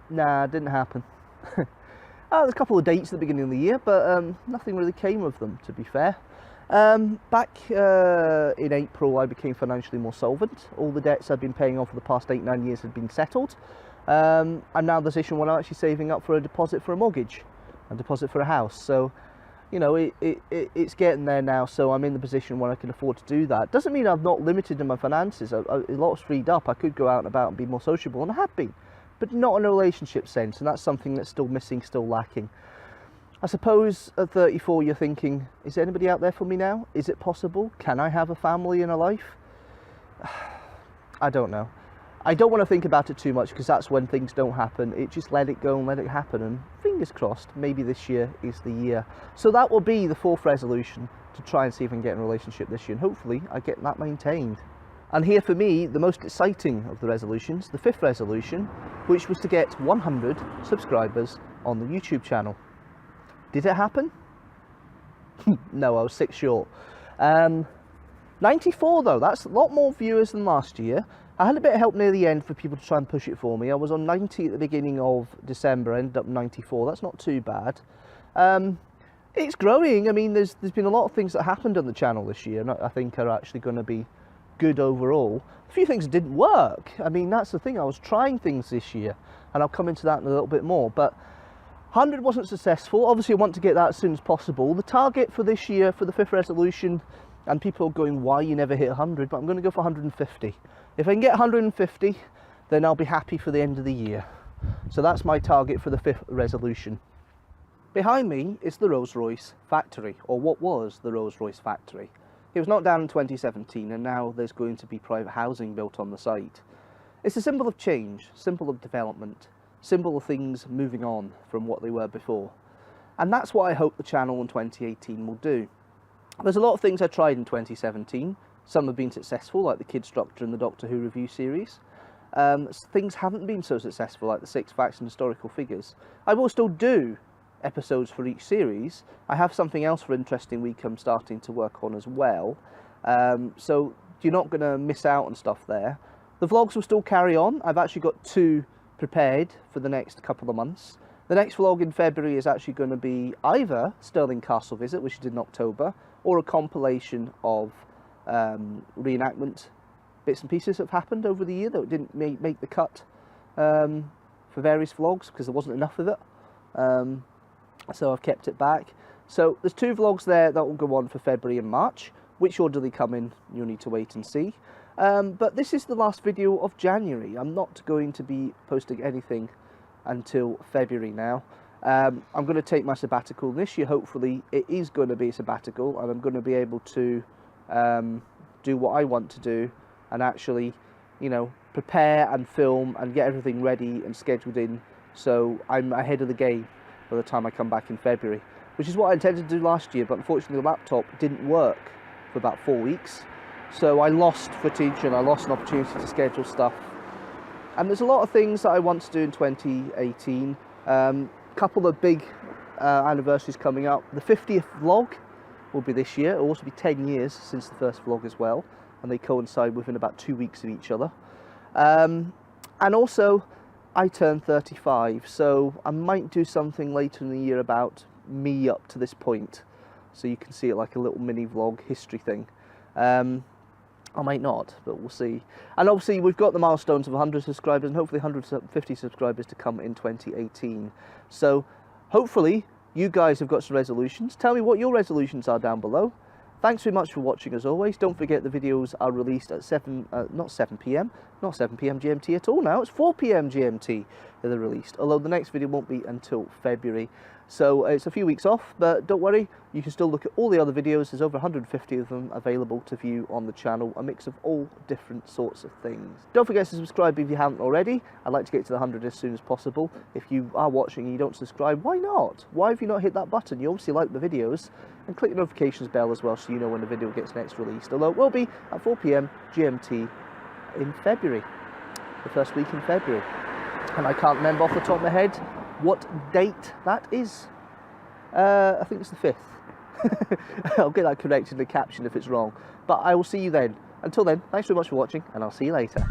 Nah, didn't happen. There's a couple of dates at the beginning of the year, but nothing really came of them, to be fair. Back in April, I became financially more solvent. All the debts I'd been paying off for the past 8-9 years had been settled. I'm now in the position where I'm actually saving up for a deposit for a mortgage, a deposit for a house. So, you know, it's getting there now, so I'm in the position where I can afford to do that. Doesn't mean I'm not limited in my finances. A lot's freed up. I could go out and about and be more sociable, and I have been, but not in a relationship sense, and that's something that's still missing, still lacking. I suppose at 34 you're thinking, is there anybody out there for me now? Is it possible? Can I have a family and a life? I don't know. I don't want to think about it too much because that's when things don't happen. It just let it go and let it happen, and fingers crossed, maybe this year is the year. So that will be the 4th resolution, to try and see if I can get in a relationship this year, and hopefully I get that maintained. And here for me, the most exciting of the resolutions, the 5th resolution, which was to get 100 subscribers on the YouTube channel. Did it happen? No, I was 6 short. 94 though, that's a lot more viewers than last year. I had a bit of help near the end for people to try and push it for me. I was on 90 at the beginning of December, ended up 94. That's not too bad. It's growing. I mean, there's been a lot of things that happened on the channel this year, and I think are actually going to be good overall. A few things didn't work. I mean, that's the thing. I was trying things this year, and I'll come into that in a little bit more. But 100 wasn't successful. Obviously, I want to get that as soon as possible. The target for this year, for the 5th resolution, and people are going, why you never hit 100? But I'm going to go for 150. If I can get 150, then I'll be happy for the end of the year. So that's my target for the 5th resolution. Behind me is the Rolls-Royce factory, or what was the Rolls-Royce factory. It was knocked down in 2017, and now there's going to be private housing built on the site. It's a symbol of change, symbol of development, symbol of things moving on from what they were before. And that's what I hope the channel in 2018 will do. There's a lot of things I tried in 2017. Some have been successful, like the Kidsstructor and the Doctor Who review series. things haven't been so successful, like the 6 facts and historical figures. I will still do episodes for each series. I have something else for Interesting Week I'm starting to work on as well. So you're not going to miss out on stuff there. The vlogs will still carry on. I've actually got 2 prepared for the next couple of months. The next vlog in February is actually going to be either Stirling Castle visit, which is in October, or a compilation of reenactment bits and pieces that have happened over the year that didn't make the cut for various vlogs because there wasn't enough of it. So I've kept it back. So there's 2 vlogs there that will go on for February and March. Which order they come in, you'll need to wait and see. But this is the last video of January. I'm not going to be posting anything until February now. I'm going to take my sabbatical this year. Hopefully it is going to be a sabbatical and I'm going to be able to do what I want to do and actually, you know, prepare and film and get everything ready and scheduled in so I'm ahead of the game by the time I come back in February, which is what I intended to do last year, but unfortunately the laptop didn't work for about 4 weeks. So I lost footage and I lost an opportunity to schedule stuff. And there's a lot of things that I want to do in 2018. Couple of big anniversaries coming up. The 50th vlog will be this year. It'll also be 10 years since the first vlog as well. And they coincide within about 2 weeks of each other. And also, I turned 35. So I might do something later in the year about me up to this point. So you can see it like a little mini vlog history thing. I might not, but we'll see. And obviously we've got the milestones of 100 subscribers and hopefully 150 subscribers to come in 2018. So hopefully you guys have got some resolutions. Tell me what your resolutions are down below. Thanks very much for watching as always. Don't forget the videos are released at not 7 p.m. GMT at all now. It's 4 p.m. GMT that they're released. Although the next video won't be until February. So it's a few weeks off, but don't worry, you can still look at all the other videos. There's over 150 of them available to view on the channel, a mix of all different sorts of things. Don't forget to subscribe if you haven't already. I'd like to get to the 100 as soon as possible. If you are watching and you don't subscribe, why not? Why have you not hit that button? You obviously like the videos. And click the notifications bell as well so you know when the video gets next released. Although it will be at 4 p.m. GMT in February, the first week in February. And I can't remember off the top of my head what date that is. I think it's the 5th. I'll get that corrected in the caption if it's wrong. But I will see you then. Until then, thanks very much for watching and I'll see you later.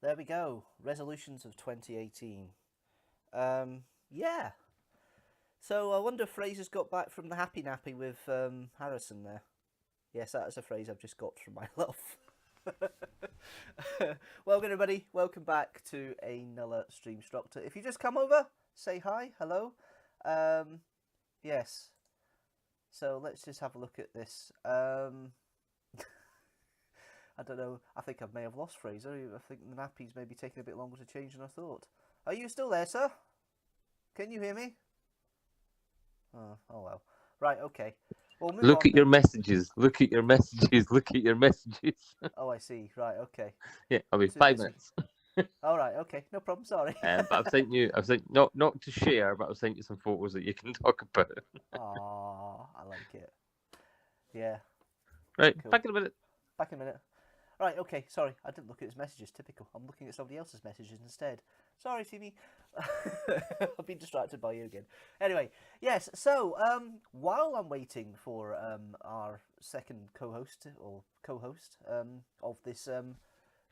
There we go. Resolutions of 2018. Yeah. So I wonder if Fraser's got back from the happy nappy with Harrison there. Yes, that is a phrase I've just got from my love. Welcome everybody. Welcome back to another Streamstructor. If you just come over, say hi, hello. Yes. So let's just have a look at this. I don't know, I think I may have lost Fraser. I think the nappy's maybe taking a bit longer to change than I thought. Are you still there, sir? Can you hear me? Oh well. Right, okay. Well, look at your messages. Look at your messages. Look at your messages. Oh, I see. Right, okay. Yeah, I'll be 5 minutes. All right, okay. No problem, sorry. But I've sent not to share, but I've sent you some photos that you can talk about. Aww, I like it. Yeah. Right, Cool. back in a minute. Back in a minute. Right, okay, sorry, I didn't look at his messages, typical. I'm looking at somebody else's messages instead. Sorry, Timmy. I've been distracted by you again. Anyway, yes, so, while I'm waiting for our second co-host of this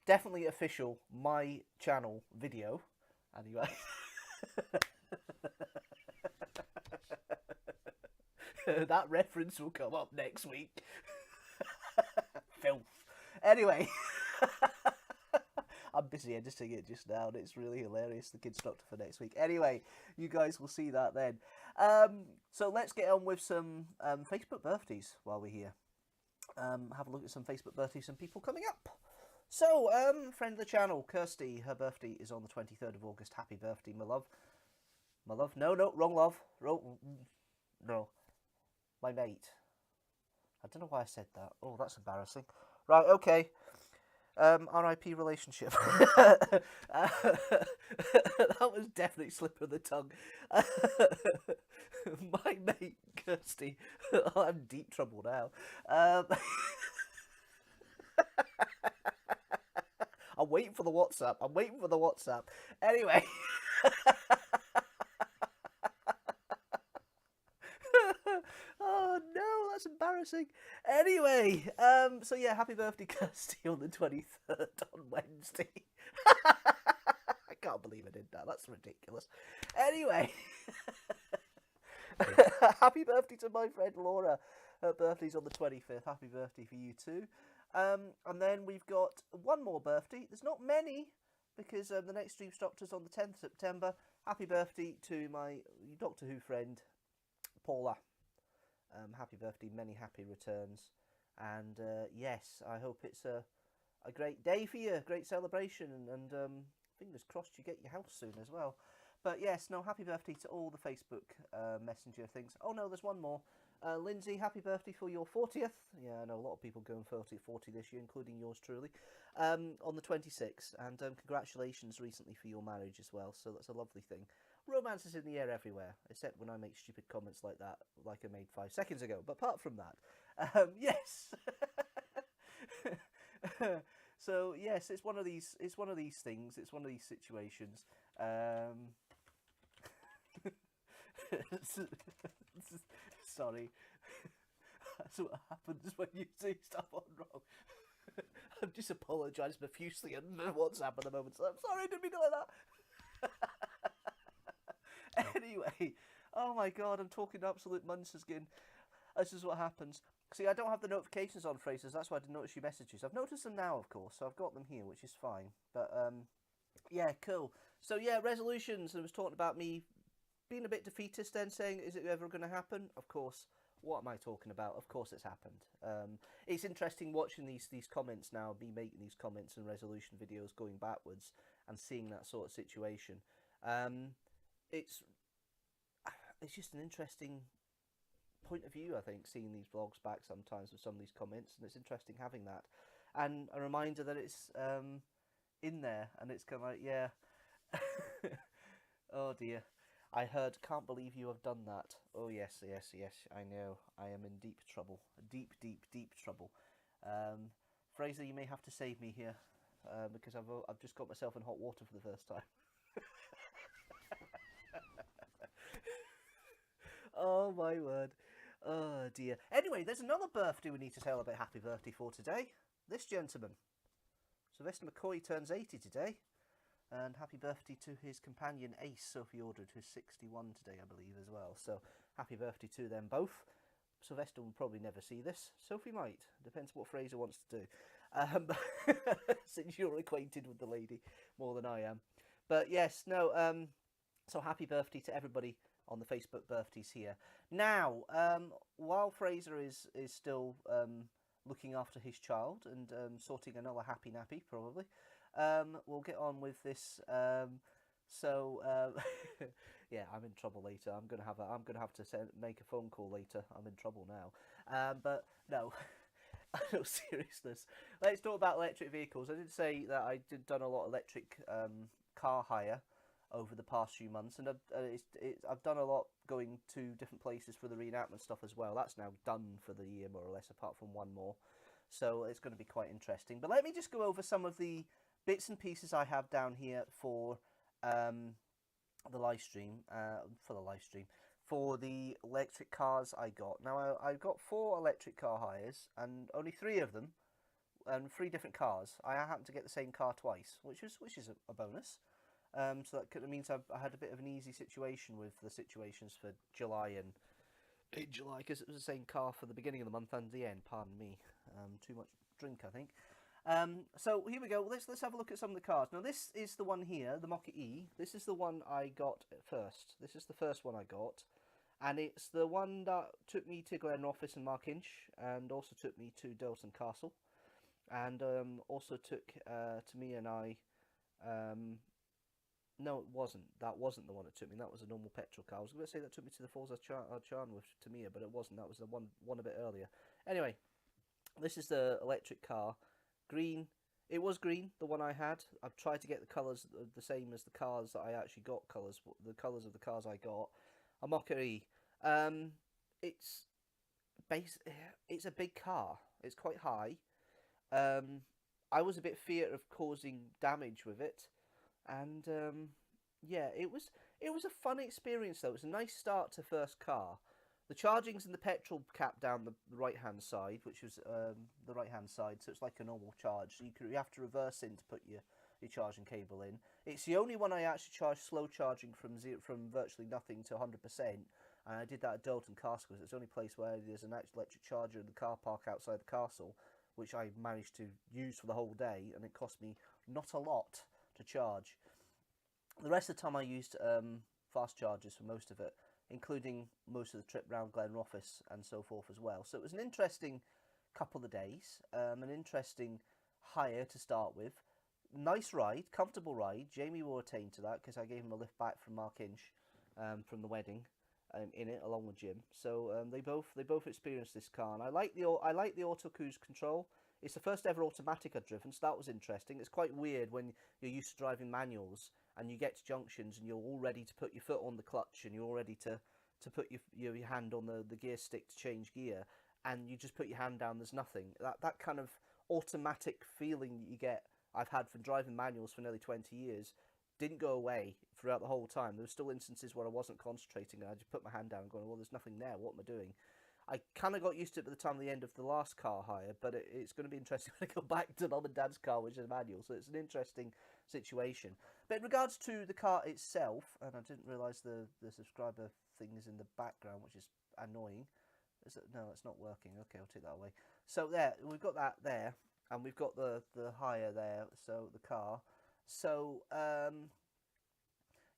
definitely official My Channel video, anyway. That reference will come up next week. Filth. Anyway, I'm busy editing it just now and it's really hilarious, the Kickstarter for next week. Anyway, you guys will see that then. So let's get on with some Facebook birthdays while we're here. Have a look at some Facebook birthdays and people coming up. So, friend of the channel, Kirsty, her birthday is on the 23rd of August. Happy birthday, my love. My love? No, wrong love. No, my mate. I don't know why I said that. Oh, that's embarrassing. Right, okay. R.I.P. relationship. That was definitely slip of the tongue. My mate, Kirsty. I'm in deep trouble now. I'm waiting for the WhatsApp. Anyway. Oh no, that's embarrassing. Anyway, so yeah, happy birthday, Kirsty, on the 23rd on Wednesday. I can't believe I did that. That's ridiculous. Anyway, happy birthday to my friend Laura. Her birthday's on the 25th. Happy birthday for you too. And then we've got one more birthday. There's not many because the next Streamstructor's on the 10th of September. Happy birthday to my Doctor Who friend, Paula. Happy birthday, many happy returns. And yes, I hope it's a great day for you, a great celebration. And fingers crossed you get your house soon as well. But yes, no, happy birthday to all the Facebook Messenger things. Oh no, there's one more. Lindsay, happy birthday for your 40th. Yeah, I know a lot of people going 40 this year, including yours truly, on the 26th. And congratulations recently for your marriage as well. So that's a lovely thing. Romance is in the air everywhere, except when I make stupid comments like that, like I made 5 seconds ago. But apart from that, yes. So yes, it's one of these things. It's one of these situations. Sorry. That's what happens when you do stuff on wrong. I'm just apologising profusely on WhatsApp at the moment, so I'm sorry, I didn't mean to like that. Anyway, oh my god, I'm talking absolute nonsense again. This is what happens. See, I don't have the notifications on, Fraser, that's why I didn't notice your messages. I've noticed them now, of course, so I've got them here, which is fine. But, yeah, cool. So, yeah, resolutions. I was talking about me being a bit defeatist then, saying, is it ever going to happen? Of course. What am I talking about? Of course it's happened. It's interesting watching these comments now, me making these comments and resolution videos going backwards and seeing that sort of situation. It's just an interesting point of view, I think, seeing these vlogs back sometimes with some of these comments, and it's interesting having that. And a reminder that it's in there, and it's kind of like, yeah. Oh dear. I heard, can't believe you have done that. Oh yes, I know. I am in deep trouble. Deep trouble. Fraser, you may have to save me here, because I've just got myself in hot water for the first time. Oh my word. Oh dear. Anyway, there's another birthday we need to celebrate happy birthday for today. This gentleman. Sylvester McCoy turns 80 today. And happy birthday to his companion Ace, Sophie Aldred, who's 61 today, I believe, as well. So happy birthday to them both. Sylvester will probably never see this. Sophie might. Depends what Fraser wants to do. Since you're acquainted with the lady more than I am. But yes, no, so happy birthday to everybody on the Facebook birthdays here. Now, while Fraser is still looking after his child and sorting another happy nappy, probably, we'll get on with this. Yeah, I'm in trouble later. I'm gonna have to make a phone call later. I'm in trouble now. But no, no seriousness. Let's talk about electric vehicles. I did say that I done a lot of electric car hire over the past few months, and I've done a lot going to different places for the reenactment stuff as well. That's now done for the year, more or less, apart from one more. So it's going to be quite interesting. But let me just go over some of the bits and pieces I have down here for the live stream. For the electric cars I got. Now I've got 4 electric car hires, and only 3 of them, and 3 different cars. I happened to get the same car twice, which is a bonus. So that means I had a bit of an easy situation with the situations for July and in July, because it was the same car for the beginning of the month and the end. Pardon me, too much drink, I think. So here we go. Let's have a look at some of the cars. Now this is the one here, the Mocha E. This is the one I got first. This is the first one I got, and it's the one that took me to Glenrothes and Markinch, and also took me to Dalton Castle. and also took Tamia and I. No, it wasn't. That wasn't the one that took me. That was a normal petrol car. I was going to say that took me to the Falls of Charn with Tamia, but it wasn't. That was the one a bit earlier. Anyway, this is the electric car. Green. It was green, the one I had. I've tried to get the colours the same as the cars that I actually got. The colours of the cars I got. A Mokka-e. It's it's a big car. It's quite high. I was a bit feared of causing damage with it, and yeah, it was a fun experience though. It was a nice start to first car. The charging's in the petrol cap down the right hand side, which was the right hand side, so it's like a normal charge. So you have to reverse in to put your charging cable in. It's the only one I actually charged slow charging from virtually nothing to 100%, and I did that at Dalton Castle because it's the only place where there's an actual electric charger in the car park outside the castle, which I managed to use for the whole day, and it cost me not a lot to charge. The rest of the time I used fast chargers for most of it, including most of the trip round Glenrothes and so forth as well. So it was an interesting couple of days, an interesting hire to start with. Nice ride, comfortable ride. Jamie will attain to that because I gave him a lift back from Mark Inch from the wedding in it along with Jim. So they both experienced this car, and I like the auto cruise control. It's the first ever automatic I've driven, so that was interesting. It's quite weird when you're used to driving manuals and you get to junctions and you're all ready to put your foot on the clutch and you're all ready to put your hand on the gear stick to change gear, and you just put your hand down, there's nothing. That kind of automatic feeling that you get, I've had from driving manuals for nearly 20 years, didn't go away throughout the whole time. There were still instances where I wasn't concentrating and I just put my hand down and going, well, there's nothing there, what am I doing? I kind of got used to it by the time of the end of the last car hire, but it's going to be interesting when I go back to Mum and Dad's car, which is a manual, so it's an interesting situation. But in regards to the car itself, and I didn't realise the subscriber thing is in the background, which is annoying. No, it's not working. Okay, I'll take that away. So there, we've got that there, and we've got the hire there, so the car. So,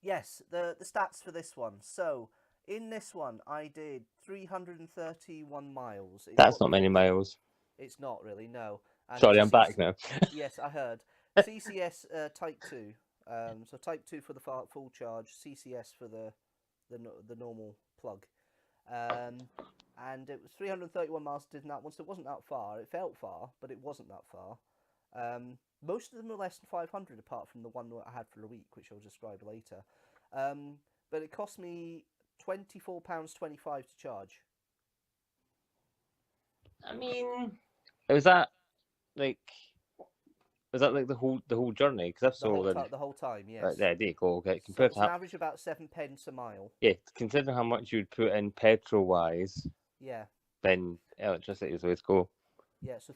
yes, the stats for this one. So, in this one, I did 331 miles. That's not many miles. It's not really, no. And Sorry, I'm back now. Yes, I heard. CCS Type 2. So Type 2 for the full charge, CCS for the normal plug. And it was 331 miles did that one, so it wasn't that far. It felt far, but it wasn't that far. Most of them were less than 500, apart from the one that I had for a week, which I'll describe later. But it cost me £24.25 to charge. I mean, was that like the whole journey? Because that's the whole time, yes. Right, there you go. Okay, so it's an average about 7 pence a mile. Yeah, considering how much you'd put in petrol wise. Yeah. Then electricity is the way to go. Yeah, so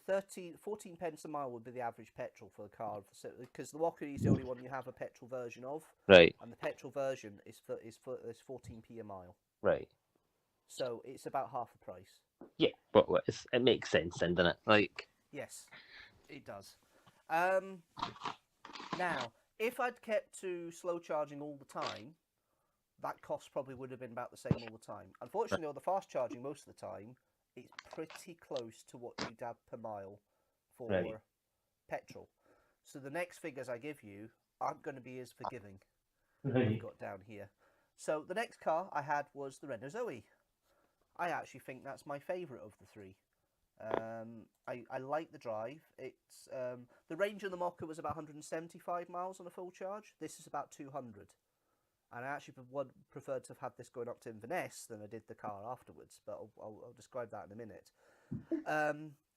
14 pence a mile would be the average petrol for the car, because the Mokka-e is the only one you have a petrol version of. Right. And the petrol version is 14p a mile. Right. So it's about half the price. Yeah, but it makes sense, then, doesn't it? Like. Yes, it does. Now, if I'd kept to slow charging all the time, that cost probably would have been about the same all the time. Unfortunately, on the fast charging most of the time, it's pretty close to what you'd have per mile for petrol. So the next figures I give you aren't going to be as forgiving. We've got down here. So the next car I had was the Renault Zoe. I actually think that's my favourite of the three. I like the drive. It's the range on the Mokka was about 175 miles on a full charge. This is about 200. And I actually preferred to have had this going up to Inverness than I did the car afterwards, but I'll describe that in a minute.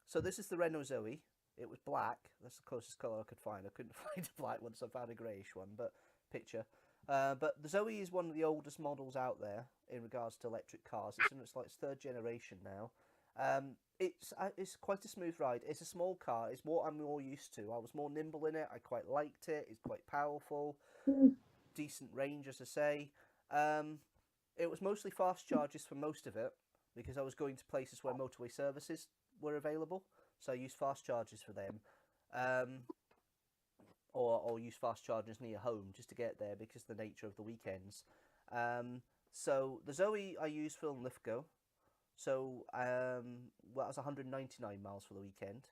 So this is the Renault Zoe. It was black. That's the closest colour I could find. I couldn't find a black one, so I found a greyish one, but picture. But the Zoe is one of the oldest models out there in regards to electric cars. It's like its third generation now. It's quite a smooth ride. It's a small car. It's what I'm more used to. I was more nimble in it. I quite liked it. It's quite powerful. Decent range, as I say. It was mostly fast charges for most of it because I was going to places where motorway services were available, so I used fast charges for them, or use fast chargers near home just to get there because of the nature of the weekends. So the Zoe I used for Lithgow, so that was 199 miles for the weekend,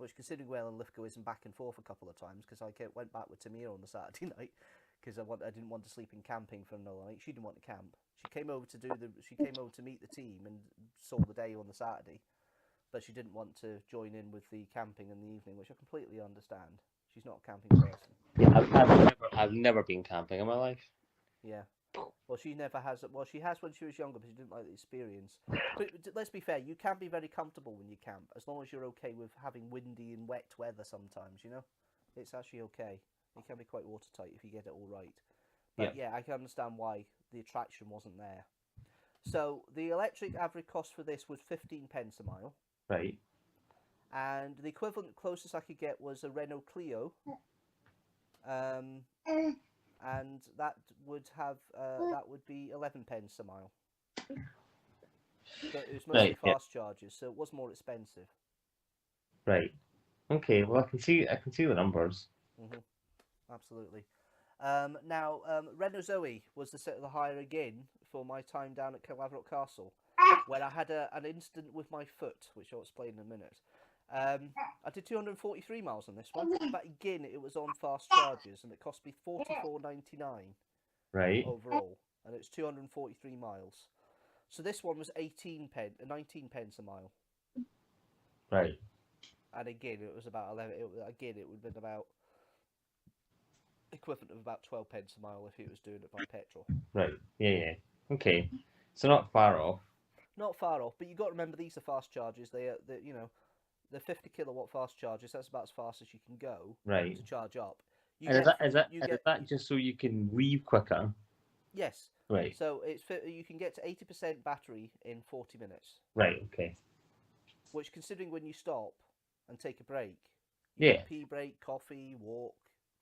which considering where Lithgow is and back and forth a couple of times, because I went back with Tamir on the Saturday night, because I didn't want to sleep in camping for another night. She didn't want to camp. She came over to meet the team and saw the day on the Saturday, but she didn't want to join in with the camping in the evening, which I completely understand. She's not a camping person. Yeah, I've never been camping in my life. Yeah. Well, she never has. Well, she has when she was younger, but she didn't like the experience. But let's be fair, you can be very comfortable when you camp, as long as you're okay with having windy and wet weather sometimes, you know? It's actually okay. It can be quite watertight if you get it all right. But yeah, I can understand why the attraction wasn't there. So the electric average cost for this was 15 pence a mile. Right. And the equivalent closest I could get was a Renault Clio. And that would be 11 pence a mile. But it was mostly fast charges, so it was more expensive. Right. Okay. Well, I can see the numbers. Absolutely. Now, Renault Zoe was the hire again for my time down at Killavrock Castle, where I had an incident with my foot, which I'll explain in a minute. I did 243 miles on this one, but again, it was on fast charges, and it cost me $44.99 overall, and it's 243 miles. So this one was 19 pence a mile. Right. And again, it was about 11. It would have been about equivalent of about 12 pence a mile if he was doing it by petrol. Right. Yeah. Okay. So not far off. Not far off, but you got to remember these are fast charges. They're 50 kilowatt fast charges. That's about as fast as you can go to charge up. Is that just so you can leave quicker? Yes. Right. So you can get to 80% battery in 40 minutes. Right. Okay. Which, considering when you stop and take a break, pee break, coffee, walk.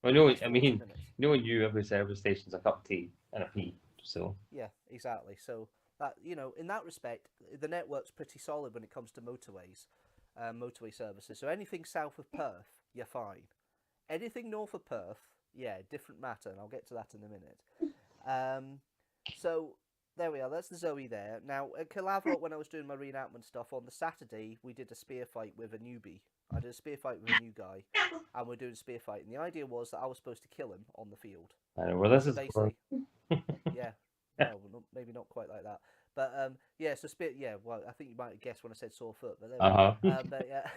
Well, no, I mean, knowing you, every service station's a cup of tea and a pee. So. Yeah, exactly. So that in that respect, the network's pretty solid when it comes to motorways, motorway services. So anything south of Perth, you're fine. Anything north of Perth, different matter, and I'll get to that in a minute. So there we are. That's the Zoe there. Now at Killavrock, when I was doing my reenactment stuff on the Saturday, we did a spear fight with a newbie. I did a spear fight with a new guy, and we're doing a spear fight. And the idea was that I was supposed to kill him on the field. I know where this is basically. Yeah, no, maybe not quite like that. But so spear. Yeah, well, I think you might have guessed when I said sore foot, but there we go. But yeah.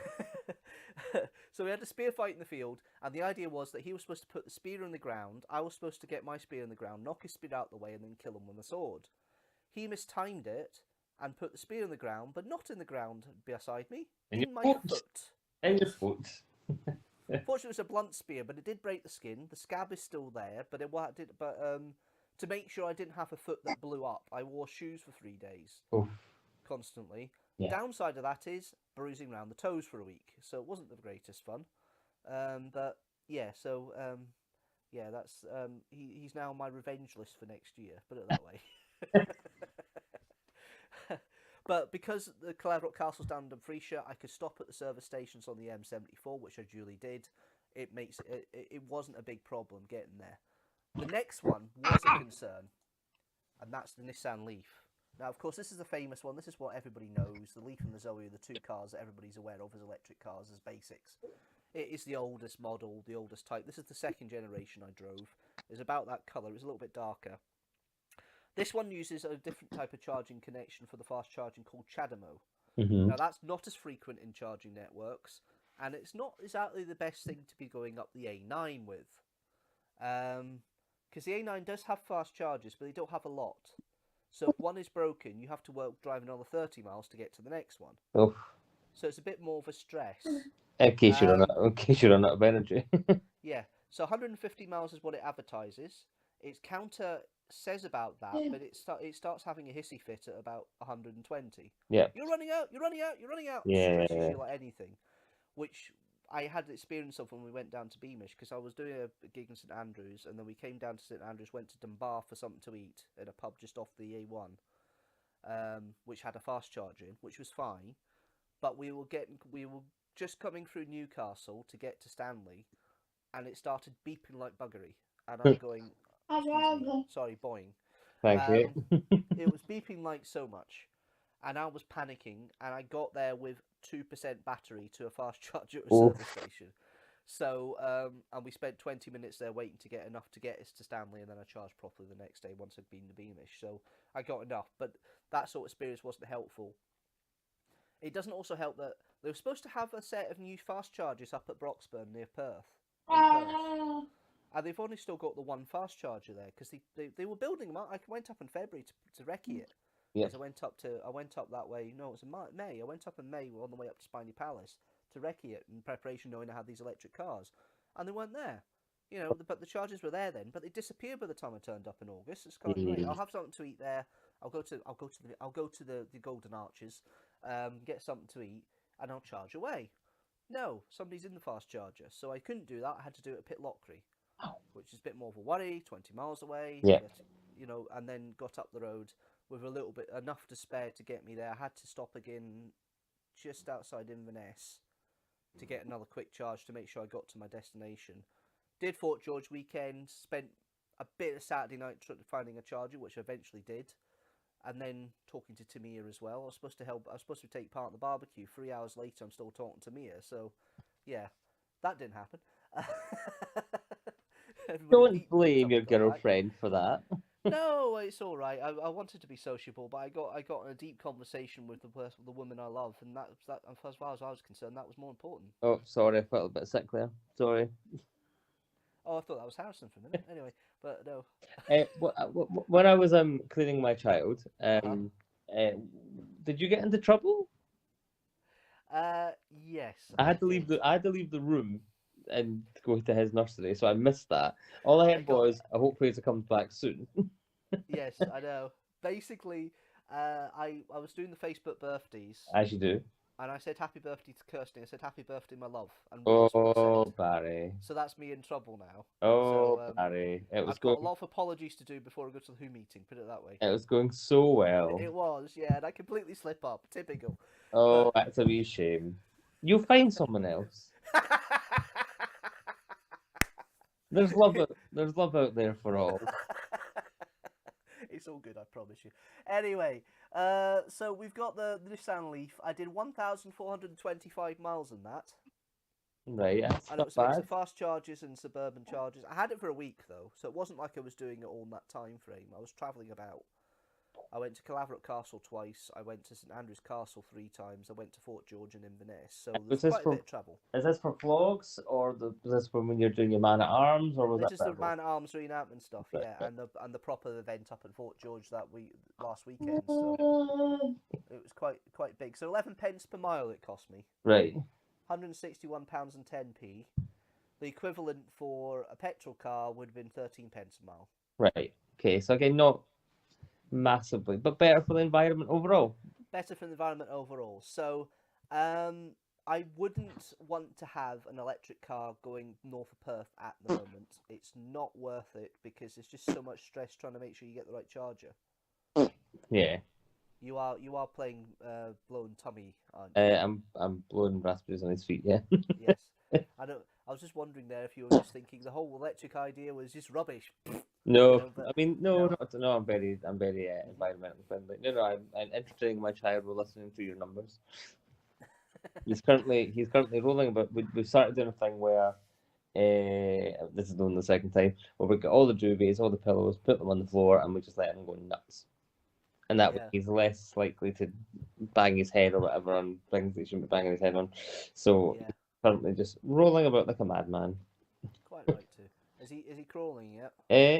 So we had a spear fight in the field, and the idea was that he was supposed to put the spear in the ground. I was supposed to get my spear in the ground, knock his spear out the way, and then kill him with a sword. He mistimed it and put the spear in the ground, but not in the ground beside me, in my foot. In your foot. Fortunately, it was a blunt spear, but it did break the skin. The scab is still there, but to make sure I didn't have a foot that blew up, I wore shoes for 3 days. Oof. Constantly. Yeah. Downside of that is bruising around the toes for a week, so it wasn't the greatest fun. But yeah, so that's he's now my revenge list for next year. Put it that way. But because the Killavrock Castle's down in Dumfriesshire, I could stop at the service stations on the M74, which I duly did. It wasn't a big problem getting there. The next one was a concern, and that's the Nissan Leaf. Now, of course, this is the famous one. This is what everybody knows. The Leaf and the Zoe are the two cars that everybody's aware of as electric cars, as basics. It is the oldest model, the oldest type. This is the second generation I drove. It's about that colour. It was a little bit darker. This one uses a different type of charging connection for the fast charging called CHAdeMO. Now, that's not as frequent in charging networks, and it's not exactly the best thing to be going up the A9 with. Because the A9 does have fast charges, but they don't have a lot. So if one is broken, you have to drive another 30 miles to get to the next one. Oh. So it's a bit more of a stress. In case you run out of energy. Yeah. So 150 miles is what it advertises. Its counter says about that, but it starts having a hissy fit at about 120. Yeah. You're running out. Yeah. Stresses you like anything, which I had experience of when we went down to Beamish, because I was doing a gig in St Andrews, and then we came down to St Andrews, went to Dunbar for something to eat in a pub just off the A1, which had a fast charging, which was fine, but we were just coming through Newcastle to get to Stanley, and it started beeping like buggery, and I'm going, sorry, boing. Thank you. It was beeping like so much, and I was panicking, and I got there with 2% battery to a fast charger at a Oh. service station. So, and we spent 20 minutes there waiting to get enough to get us to Stanley, and then I charged properly the next day once I'd been to Beamish. So I got enough, but that sort of experience wasn't helpful. It doesn't also help that they were supposed to have a set of new fast chargers up at Broxburn near Perth. And they've only still got the one fast charger there because they were building them up. I went up in February to recce it. Yeah. Because I went up that way. No, it was in May. I went up in May on the way up to Spiny Palace to recce it in preparation, knowing I had these electric cars, and they weren't there. You know, but the chargers were there then, but they disappeared by the time I turned up in August. It's kind of great. I'll have something to eat there. I'll go to the Golden Arches, get something to eat, and I'll charge away. No, somebody's in the fast charger, so I couldn't do that. I had to do it at Pit Lockery, which is a bit more of a worry. 20 miles away. Yeah. But, you know, and then got up the road with a little bit enough to spare to get me there. I had to stop again just outside Inverness to get another quick charge to make sure I got to my destination. Did Fort George weekend, spent a bit of Saturday night finding a charger, which I eventually did, and then talking to Tamia as well. I was supposed to take part in the barbecue. 3 hours later, I'm still talking to Mia. So, yeah, that didn't happen. Don't blame your girlfriend for that. No, it's all right. I wanted to be sociable, but I got in a deep conversation with the woman I love, and that as far as I was concerned, that was more important. Oh, sorry, I felt a bit sick there. Sorry. Oh, I thought that was Harrison for a minute. Anyway, but no. When I was cleaning my child, did you get into trouble? Yes. I had to leave the room and go to his nursery, so I missed that. All I heard was, "I hope Fraser comes back soon." Yes, I know. Basically, I was doing the Facebook birthdays, As you do. and I said happy birthday to Kirsty. I said happy birthday, my love. And Oh, Barry. So that's me in trouble now. Oh, So, Barry. I've got a lot of apologies to do before I go to the Who meeting. Put it that way. It was going so well. It was, yeah, and I completely slip up. Typical. Oh, that's a wee shame. You'll find someone else. There's love out there for all. It's all good, I promise you. Anyway, so we've got the Nissan Leaf. I did 1,425 miles in that. Right, that's And not it was a mix bad. of fast charges and suburban charges. I had it for a week though, so it wasn't like I was doing it all in that time frame. I was travelling about. I went to Calaverick Castle twice. I went to St Andrews Castle 3 times. I went to Fort George and Inverness. So there's quite a bit of travel. Is this for vlogs, or was this for when you're doing your Man at Arms, or was This that? is the Man at Arms reenactment stuff, yeah, and the proper event up at Fort George last weekend. So it was quite big. So 11 pence per mile it cost me. Right. £161 and 10p. The equivalent for a petrol car would have been 13 pence a mile. Right. Okay. So again, not massively, but better for the environment overall. Better for the environment overall. So, I wouldn't want to have an electric car going north of Perth at the moment. It's not worth it because there's just so much stress trying to make sure you get the right charger. Yeah. You are playing blown tummy, aren't you? I'm blowing raspberries on his feet. Yeah. Yes. I was just wondering there if you were just thinking the whole electric idea was just rubbish. No, You know, but, I mean no. I'm very environmentally friendly. No, I'm entertaining my child with listening to your numbers. He's currently rolling about. We've started doing a thing where this is doing the second time where we get all the duvets, all the pillows, put them on the floor, and we just let him go nuts. And that way he's less likely to bang his head or whatever on things that he shouldn't be banging his head on. So he's currently just rolling about like a madman. Quite right too. Is he crawling yet?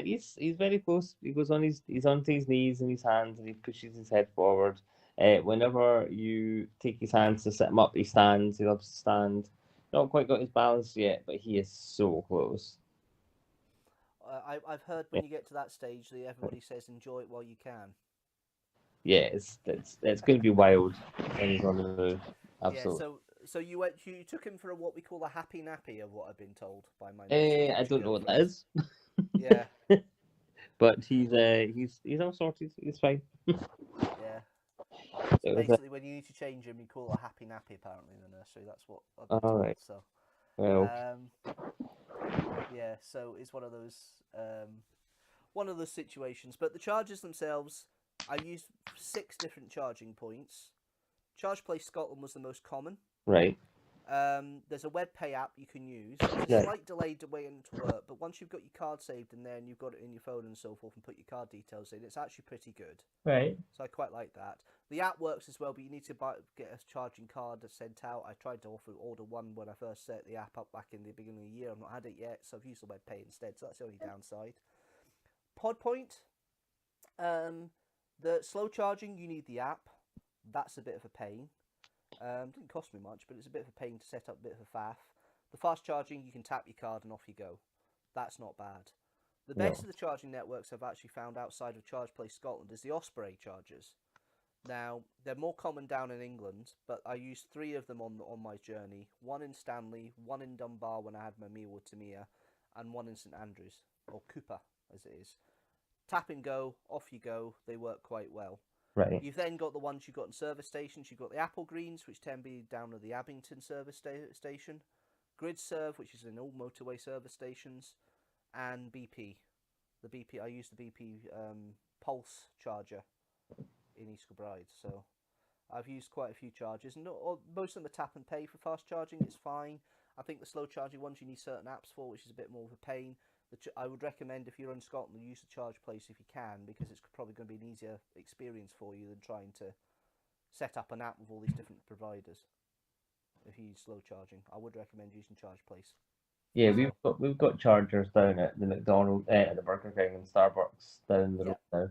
He's very close. He goes on he's onto his knees and his hands and he pushes his head forward. Whenever you take his hands to set him up, he stands. He loves to stand. Not quite got his balance yet, but he is so close. I've heard when you get to that stage, everybody says enjoy it while you can. Yeah, it's going to be wild when he's on the move. Absolutely. Yeah, so you took him for what we call a happy nappy, of what I've been told by my. I don't know what that is. Yeah. But he's all sorted. He's fine. Yeah. So basically, when you need to change him, you call it a happy nappy. Apparently, in the nursery, that's what I've been told. Right. So. Well. Yeah. So it's one of those situations. But the chargers themselves, I used 6 different charging points. Charge Place Scotland was the most common. Right. There's a web pay app you can use. There's a Yeah. slight delay to wait into work, but once you've got your card saved in there and you've got it in your phone and so forth and put your card details in, it's actually pretty good. Right. So I quite like that. The app works as well, but you need to get a charging card sent out. I tried to order one when I first set the app up back in the beginning of the year. I've not had it yet, so I've used the web pay instead. So that's the only downside. Podpoint, the slow charging, you need the app. That's a bit of a pain. Didn't cost me much, but it's a bit of a pain to set up, a bit of a faff. The fast charging, you can tap your card and off you go. That's not bad. The best of the charging networks I've actually found outside of Charge Place Scotland is the Osprey chargers. Now, they're more common down in England, but I used 3 of them on my journey. 1 in Stanley, 1 in Dunbar when I had my meal with Tamia, and 1 in St Andrews, or Cooper as it is. Tap and go, off you go. They work quite well. Right. You've then got the ones you've got in service stations. You've got the Apple Greens, which tend to be down at the Abington service station. GridServe, which is in all motorway service stations. And BP. The BP, I use the BP Pulse charger in East Kilbride. So I've used quite a few chargers. And most of them are tap and pay for fast charging. It's fine. I think the slow charging ones you need certain apps for, which is a bit more of a pain. I would recommend if you're in Scotland, use the Charge Place if you can, because it's probably going to be an easier experience for you than trying to set up an app with all these different providers. If you use slow charging, I would recommend using Charge Place. Yeah, we've got chargers down at the McDonald's, at the Burger King and Starbucks down the road now.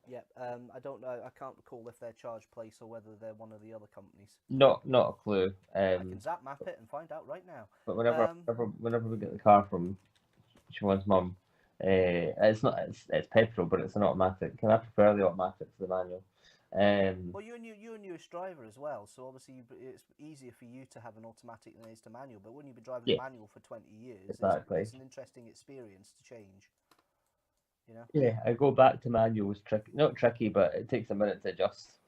Yeah, I don't know. I can't recall if they're Charge Place or whether they're one of the other companies. Not a clue. I can zap map it and find out right now. But whenever we get the car from Siobhan's mum, it's petrol, but it's an automatic, and I prefer the automatic to the manual. Well, you're a newest driver as well, so obviously it's easier for you to have an automatic than it is to manual. But when you've been driving a manual for 20 years, exactly. it's an interesting experience to change. You know? Yeah, I go back to manual was tricky. Not tricky, but it takes a minute to adjust.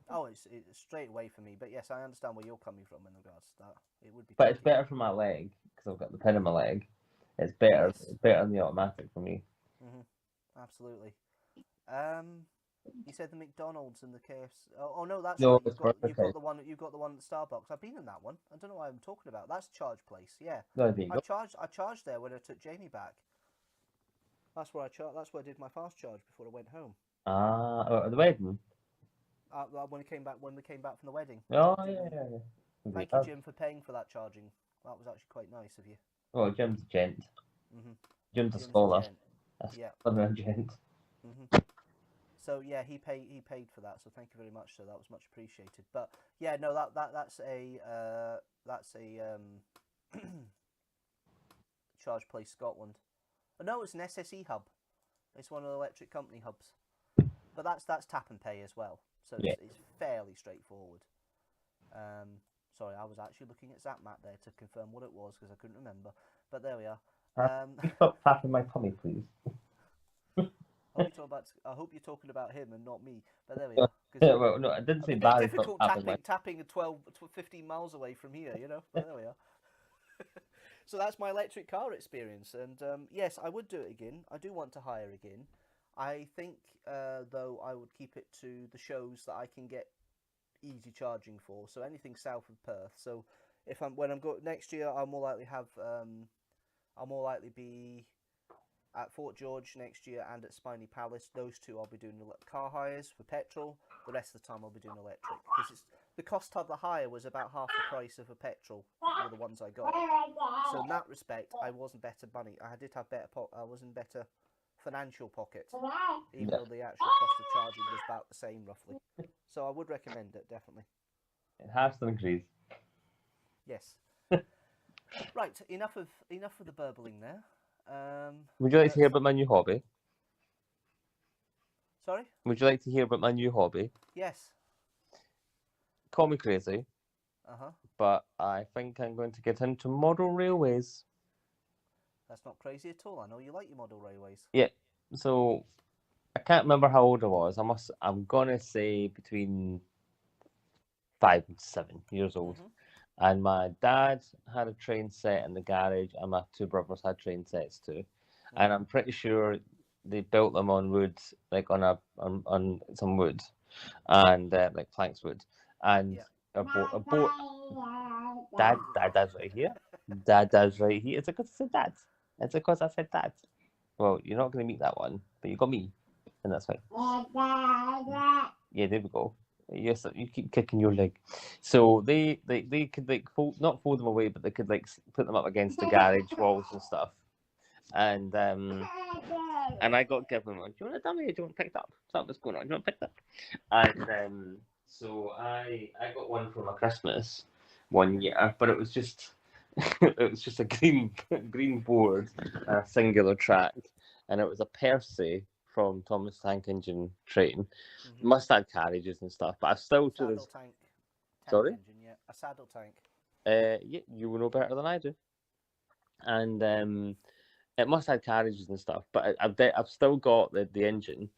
Oh, it's straight away for me. But yes, I understand where you're coming from in regards to that. It would be. But it's better for my leg because I've got the pin in my leg. It's better. Yes. It's better than the automatic for me. Absolutely. You said the McDonald's and the KFC. Oh no, that's No, right. it's You've got the one. You've got the one at Starbucks. I've been in that one. I don't know why I'm talking about. That's Charge Place. Yeah. No, there you go. I charged there when I took Jamie back. That's where That's where I did my fast charge before I went home. At the wedding. When we came back from the wedding. Oh yeah. Thank you, Jim, for paying for that charging. That was actually quite nice of you. Oh, Jim's a gent. Jim's a Jim's scholar. Yeah. I'm a gent. So yeah, he paid for that. So thank you very much. So that was much appreciated. But yeah, no, that's a Charge Place Scotland. Oh, no, it's an SSE hub. It's one of the electric company hubs. But that's tap and pay as well. So it's fairly straightforward. Sorry, I was actually looking at ZapMap there to confirm what it was because I couldn't remember. But there we are. Stop tapping my tummy, please. I hope you're talking about him and not me. But there we are. Yeah, well, no, I didn't say Barry. It's difficult tapping 15 miles away from here, you know. But there we are. So that's my electric car experience, and yes, I would do it again. I do want to hire again. I think, though, I would keep it to the shows that I can get easy charging for. So anything south of Perth. So when I'm going next year, I'll more likely be at Fort George next year and at Spiny Palace. Those two I'll be doing car hires for petrol. The rest of the time I'll be doing electric because the cost of the hire was about half the price of a petrol were the ones I got. So in that respect, I wasn't better money. I did have I was in better financial pocket, even though the actual cost of charging was about the same roughly. So I would recommend it definitely. Half agrees. Yes. Right. Enough of the burbling there. Would you like to hear about my new hobby? Sorry? Would you like to hear about my new hobby? Yes. Call me crazy. But I think I'm going to get into model railways. That's not crazy at all. I know you like your model railways. Yeah. So I can't remember how old I was. I'm gonna say between 5 and 7 years old. And my dad had a train set in the garage, and my 2 brothers had train sets too. And I'm pretty sure they built them on wood, like on some wood. and like planks wood, and Yeah. a board. Dad's right here. Dad's right here. It's because I said dad. It's because I said dad. Well, you're not going to meet that one, but you got me, and that's fine. Yeah, there we go. Yes, you keep kicking your leg. So they could like not fold them away, but they could like put them up against the garage walls and stuff. And I got given one. Do you want a dummy or do you want picked up? Is that what's going on? Do you want picked up? And so I got one for my Christmas one year, but it was just it was just a green board and a singular track, and it was a Percy from Thomas Tank Engine train. Must have carriages and stuff, but I still to Saddle this. tank. Sorry? Engine, yeah. A saddle tank. Yeah, you will know better than I do. And it must have carriages and stuff, but I've still got the engine,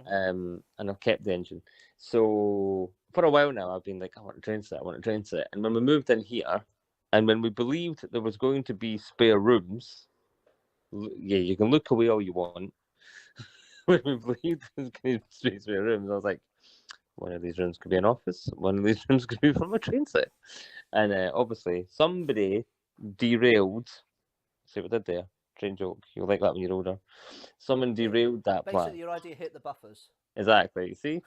and I've kept the engine. So for a while now, I've been like, I want a train set, I want a train set. And when we moved in here, and when we believed that there was going to be spare rooms, yeah, you can look away all you want. When we believed there was going to be spare rooms, I was like, one of these rooms could be an office, one of these rooms could be from a train set. And obviously, somebody derailed. See what I did there? Train joke. You'll like that when you're older. Someone derailed that plan. Basically, your idea hit the buffers. Exactly. See?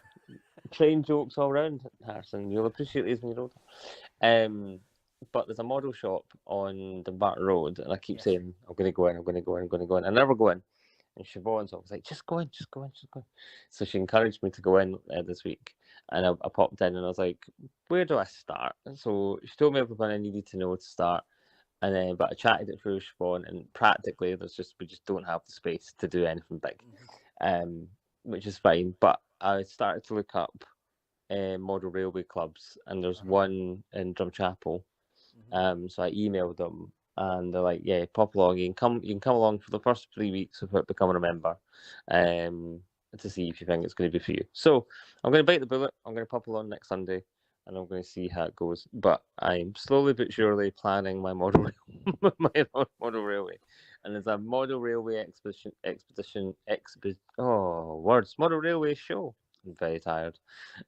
Train jokes all round, Harrison. You'll appreciate these when you're older. But there's a model shop on the Barton Road, and I keep saying, I'm going to go in, I'm going to go in, I'm going to go in. I never go in. And Siobhan's always like, just go in, just go in, just go in. So she encouraged me to go in this week. And I popped in and I was like, where do I start? And so she told me everything I needed to know to start. And then, but I chatted it through Siobhan, and practically we just don't have the space to do anything big, which is fine. But I started to look up model railway clubs, and there's one in Drumchapel. So I emailed them, and they're like, "Yeah, pop along. You can come along for the first 3 weeks without becoming a member, to see if you think it's going to be for you." So I'm going to bite the bullet. I'm going to pop along next Sunday, and I'm going to see how it goes. But I'm slowly but surely planning my model model railway, and there's a model railway model railway show. I'm very tired.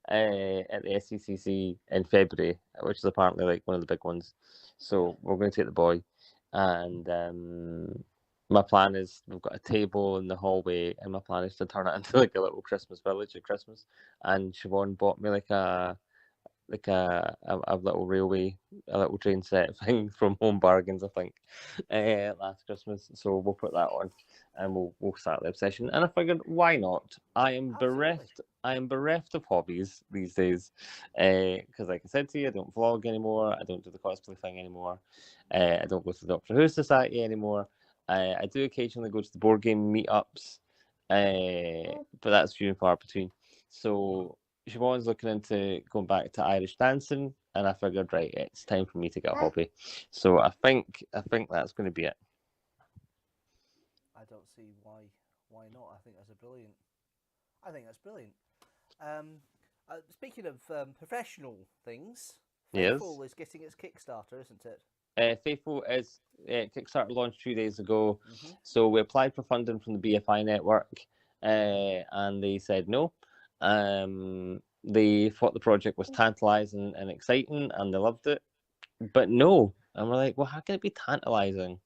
At the SCCC in February, which is apparently like one of the big ones. So we're going to take the boy, and my plan is we've got a table in the hallway, and my plan is to turn it into like a little Christmas village at Christmas. And Siobhan bought me like a little railway, a little train set thing from Home Bargains, I think, last Christmas. So we'll put that on, and we'll start the obsession. And I figured, why not? I am bereft of hobbies these days, because like I said to you, I don't vlog anymore. I don't do the cosplay thing anymore. I don't go to the Doctor Who Society anymore. I do occasionally go to the board game meetups, but that's few and far between. So Siobhan's looking into going back to Irish dancing, and I figured, right, it's time for me to get a hobby. So I think that's going to be it. I don't see why not. I think that's brilliant. Speaking of professional things, Faithful is getting its Kickstarter, isn't it? Faithful is Kickstarter launched 2 days ago. So we applied for funding from the BFI network, and they said no. They thought the project was tantalizing and exciting, and they loved it, but no. And we're like, well, how can it be tantalizing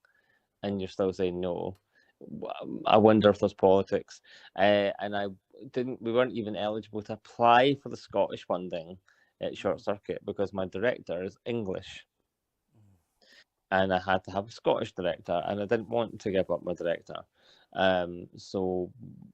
and you're still saying no? I wonder if there's politics. And we weren't even eligible to apply for the Scottish funding at Short Circuit because my director is English, and I had to have a Scottish director, and I didn't want to give up my director, so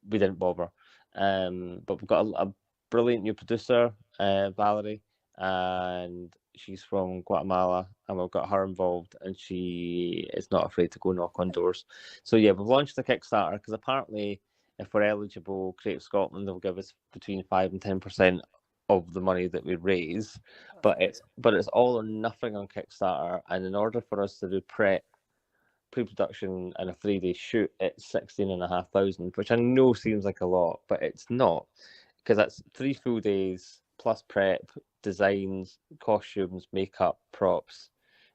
we didn't bother. But we've got a brilliant new producer, Valerie, and she's from Guatemala, and we've got her involved, and she is not afraid to go knock on doors. So yeah, we've launched the Kickstarter because apparently, if we're eligible, Creative Scotland will give us between 5 and 10% of the money that we raise, but it's all or nothing on Kickstarter. And in order for us to do pre-production and a 3-day shoot, it's 16,500, which I know seems like a lot, but it's not, because that's 3 full days plus prep, designs, costumes, makeup, props,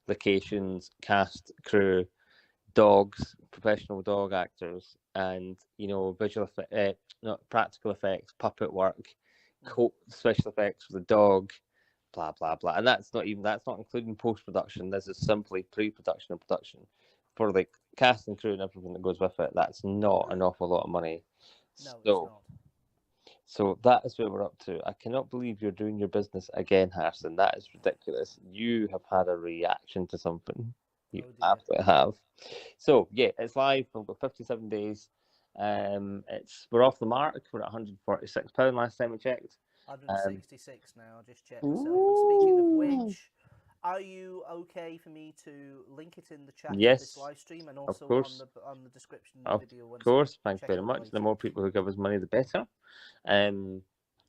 locations, cast, crew, dogs, professional dog actors, and practical effects, puppet work, special effects for the dog, blah blah blah, and that's not including post production. This is simply pre-production and production for like cast and crew and everything that goes with it. That's not an awful lot of money. No, So, it's not. So that is where we're up to. I cannot believe you're doing your business again, Harrison. That is ridiculous. You have had a reaction to something. You absolutely have. So yeah, it's live. We've got 57 days. We're off the mark. We're at £146 last time we checked. 166 now. I just checked myself. And speaking of which, are you okay for me to link it in the chat of this live stream and also on the description of the video? Of course, thanks very much. The more people who give us money, the better.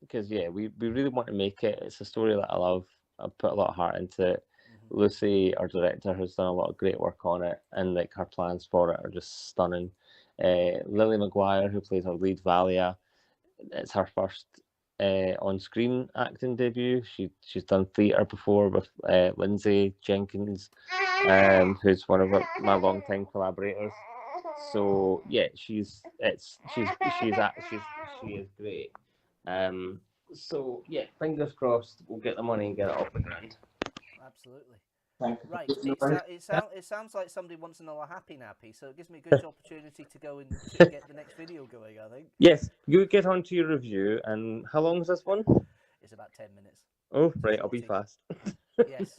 Because we really want to make it. It's a story that I love. I've put a lot of heart into it. Lucy, our director, has done a lot of great work on it, and like her plans for it are just stunning. Lily Maguire, who plays our lead Valia, it's her first on-screen acting debut. She's done theatre before with Lindsay Jenkins, who's one of my long-time collaborators. So yeah, she is great. So yeah, fingers crossed we'll get the money and get it off the ground. Absolutely. Right, it sounds like somebody wants another happy nappy, so it gives me a good opportunity to go and to get the next video going, I think. Yes, you get on to your review, and how long is this one? It's about 10 minutes. Oh, right, I'll be fast. Yes.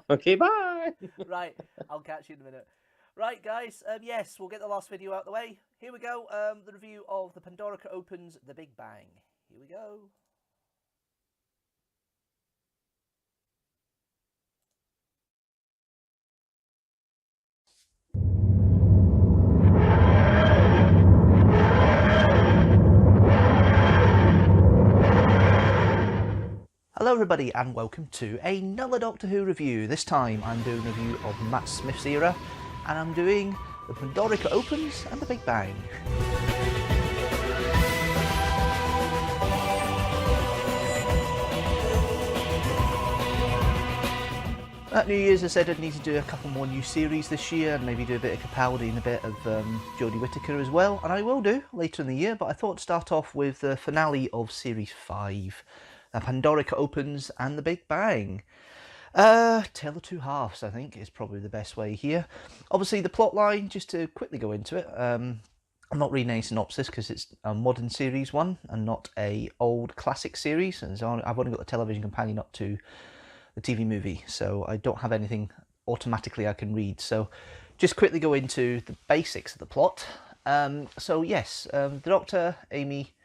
Okay, bye! Right, I'll catch you in a minute. Right, guys, yes, we'll get the last video out of the way. Here we go, the review of the Pandorica Opens The Big Bang. Here we go. Hello everybody and welcome to another Doctor Who review. This time I'm doing a review of Matt Smith's era and I'm doing the Pandorica Opens and the Big Bang. At New Year's I said I'd need to do a couple more new series this year and maybe do a bit of Capaldi and a bit of Jodie Whittaker as well, and I will do later in the year, but I thought to start off with the finale of Series 5. Pandorica Opens and the Big Bang. Tale of Two Halves, I think, is probably the best way here. Obviously, the plot line, just to quickly go into it, I'm not reading any synopsis because it's a modern series one and not a old classic series. And so I've only got the television companion up to the TV movie, so I don't have anything automatically I can read. So just quickly go into the basics of the plot. So yes, the Doctor, Amy,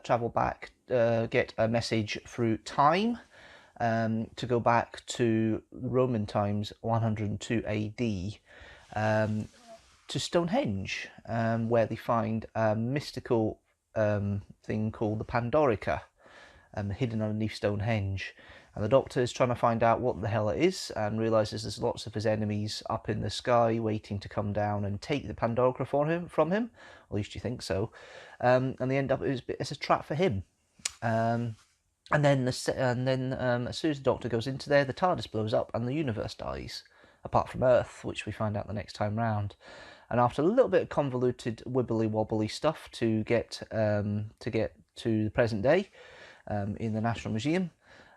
travel back, get a message through time to go back to Roman times 102 AD to Stonehenge, where they find a mystical thing called the Pandorica hidden underneath Stonehenge. And the Doctor is trying to find out what the hell it is and realises there's lots of his enemies up in the sky waiting to come down and take the Pandorica from him. At least you think so. And they end up, it's a trap for him. And then as soon as the Doctor goes into there, the TARDIS blows up and the universe dies, apart from Earth, which we find out the next time round. And after a little bit of convoluted wibbly wobbly stuff to get to the present day in the National Museum,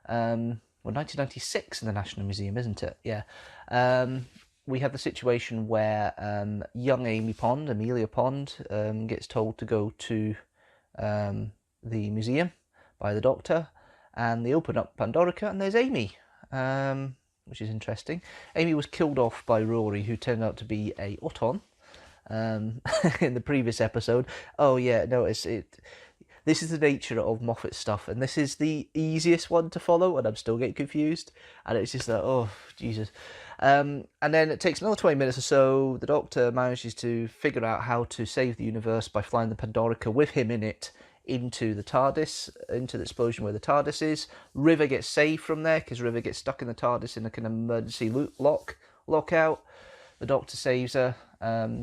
well, 1996 in the National Museum, isn't it? Yeah. We have the situation where young Amelia Pond, gets told to go to the museum by the Doctor, and they open up Pandorica and there's Amy, which is interesting. Amy was killed off by Rory, who turned out to be a Auton in the previous episode. Oh yeah, no, this is the nature of Moffat stuff, and this is the easiest one to follow, and I'm still getting confused, and it's just like, oh, Jesus. And then it takes another 20 minutes or so. The Doctor manages to figure out how to save the universe by flying the Pandorica with him in it into the TARDIS, into the explosion where the TARDIS is. River gets saved from there, because River gets stuck in the TARDIS in a kind of emergency lockout. The Doctor saves her.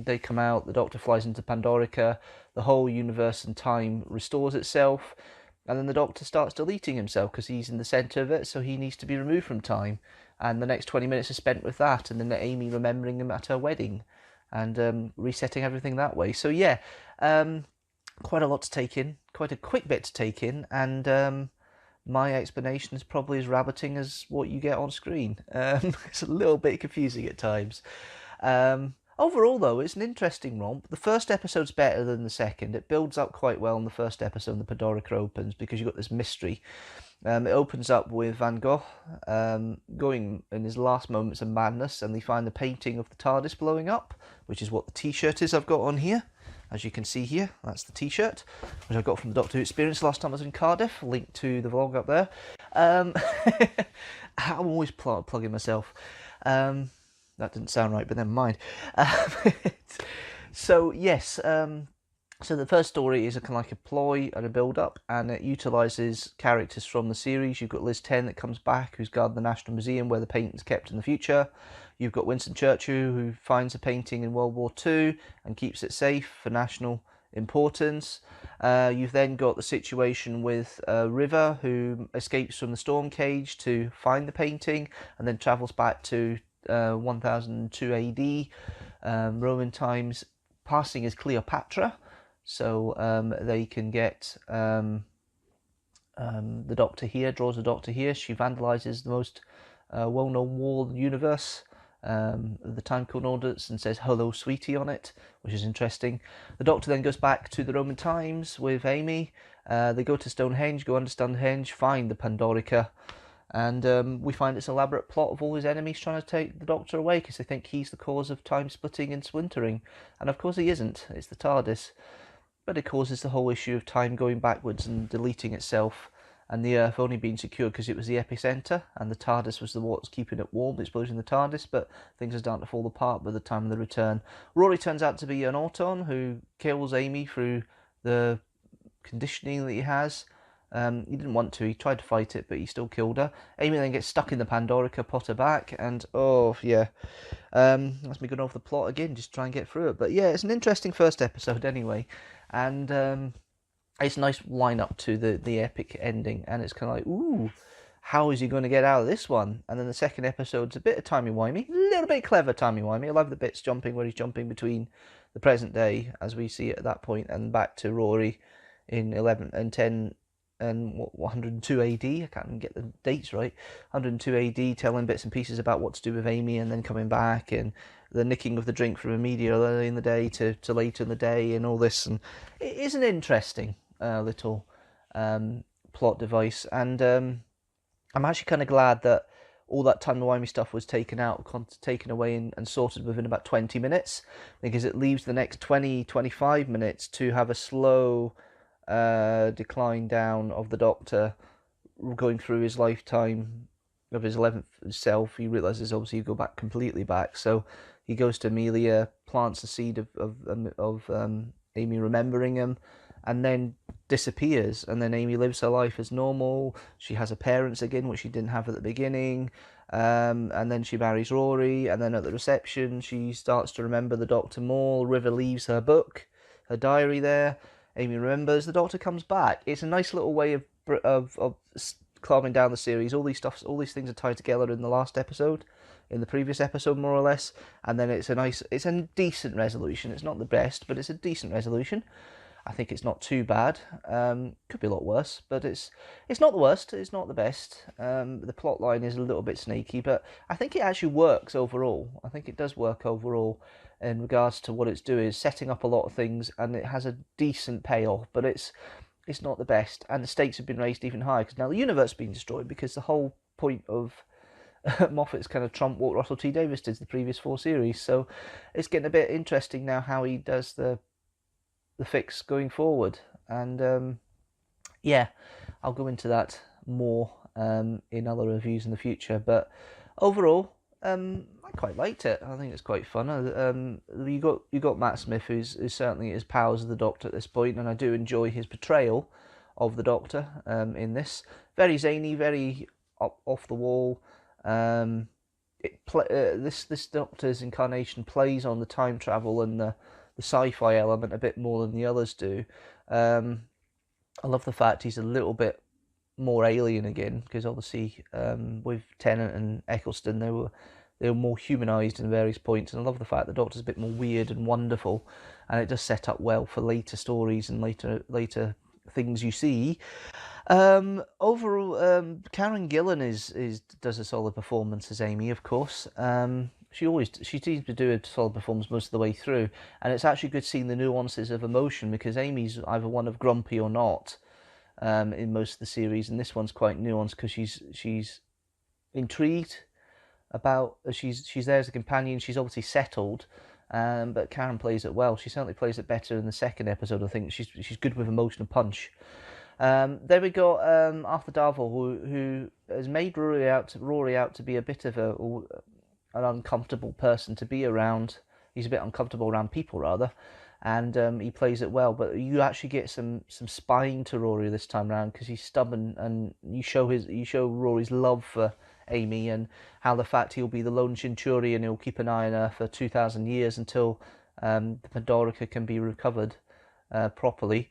They come out. The Doctor flies into Pandorica. The whole universe and time restores itself. And then the Doctor starts deleting himself because he's in the centre of it, so he needs to be removed from time. And the next 20 minutes are spent with that. And then Amy remembering him at her wedding and resetting everything that way. So yeah, quite a lot to take in, quite a quick bit to take in, and my explanation is probably as rabbiting as what you get on screen. It's a little bit confusing at times. Overall, though, it's an interesting romp. The first episode's better than the second. It builds up quite well in the first episode, and the Pandorica opens, because you've got this mystery. It opens up with Van Gogh going in his last moments of madness, and they find the painting of the TARDIS blowing up, which is what the t-shirt is I've got on here. As you can see here, that's the t-shirt, which I got from the Doctor Who Experience last time I was in Cardiff. Link to the vlog up there. I'm always plugging myself. That didn't sound right, but never mind. So, yes, so the first story is like a ploy and a build-up, and it utilises characters from the series. You've got Liz 10 that comes back, who's guarding the National Museum where the painting's kept in the future. You've got Winston Churchill, who finds a painting in World War II and keeps it safe for national importance. You've then got the situation with River, who escapes from the storm cage to find the painting and then travels back to 1002 AD, Roman times, passing as Cleopatra, so they can get the Doctor here, draws the Doctor here. She vandalises the most well-known wall in the universe, the time coordinates, and says "Hello, sweetie" on it, which is interesting. The Doctor then goes back to the Roman times with Amy. They go to Stonehenge, go under Stonehenge, find the Pandorica, and we find this elaborate plot of all his enemies trying to take the Doctor away because they think he's the cause of time splitting and splintering. And of course he isn't, it's the TARDIS. But it causes the whole issue of time going backwards and deleting itself, and the Earth only being secured because it was the epicentre, and the TARDIS was the what's keeping it warm, exploding the TARDIS, but things are starting to fall apart by the time of the return. Rory turns out to be an Auton who kills Amy through the conditioning that he has. He didn't want to, he tried to fight it, but he still killed her. Amy then gets stuck in the Pandorica, put her back, and oh yeah, that's me going over the plot again, just try and get through it. But yeah, it's an interesting first episode anyway, and it's a nice line up to the epic ending, and it's kind of like, ooh, how is he going to get out of this one? And then the second episode's a bit of timey-wimey, a little bit clever timey-wimey. I love the bits jumping where he's jumping between the present day, as we see it at that point, and back to Rory in 11 and 10 and 102 AD, I can't even get the dates right, 102 AD, telling bits and pieces about what to do with Amy, and then coming back, and the nicking of the drink from a meteor early in the day to later in the day, and all this. And it is an interesting little plot device, and I'm actually kind of glad that all that timey-wimey stuff was taken away and sorted within about 20 minutes, because it leaves the next 20-25 minutes to have a slow decline down of the Doctor going through his lifetime of his 11th self. He realises obviously you go back completely back, so he goes to Amelia, plants the seed of Amy remembering him, and then disappears, and then Amy lives her life as normal. She has her parents again, which she didn't have at the beginning, and then she marries Rory, and then at the reception she starts to remember the Doctor more. River leaves her book, her diary there. Amy remembers, the Doctor comes back. It's a nice little way of calming down the series. All these things are tied together in the last episode, in the previous episode more or less, and then it's a decent resolution. It's not the best, but it's a decent resolution. I think it's not too bad. Could be a lot worse, but it's not the worst. It's not the best. The plot line is a little bit snaky, but I think it actually works overall. I think it does work overall in regards to what it's doing, is setting up a lot of things, and it has a decent payoff, but it's not the best, and the stakes have been raised even higher, because now the universe has been destroyed, because the whole point of Moffat's kind of trumped what Russell T Davies did the previous 4 series, so it's getting a bit interesting now how he does the fix going forward, and yeah, I'll go into that more in other reviews in the future, but overall, I quite liked it. I think it's quite fun. You got Matt Smith, who's certainly his powers of the Doctor at this point, and I do enjoy his portrayal of the Doctor in this. Very zany, very off the wall. This Doctor's incarnation plays on the time travel and the sci-fi element a bit more than the others do. I love the fact he's a little bit more alien again, because obviously with Tennant and Eccleston, they were they're more humanised in various points, and I love the fact the Doctor's a bit more weird and wonderful, and it does set up well for later stories and later things you see. Overall, Karen Gillan does a solid performance as Amy, of course. She seems to do a solid performance most of the way through, and it's actually good seeing the nuances of emotion, because Amy's either one of grumpy or not in most of the series, and this one's quite nuanced because she's intrigued about she's there as a companion. She's obviously settled, but Karen plays it well. She certainly plays it better in the second episode. I think she's good with emotional punch. Then we got Arthur Darvill, who has made Rory out to be a bit of an uncomfortable person to be around. He's a bit uncomfortable around people, rather, and he plays it well. But you actually get some spine to Rory this time around, because he's stubborn, and you show Rory's love for Amy, and how the fact he'll be the lone Centurion, he'll keep an eye on her for 2,000 years until the Pandorica can be recovered properly.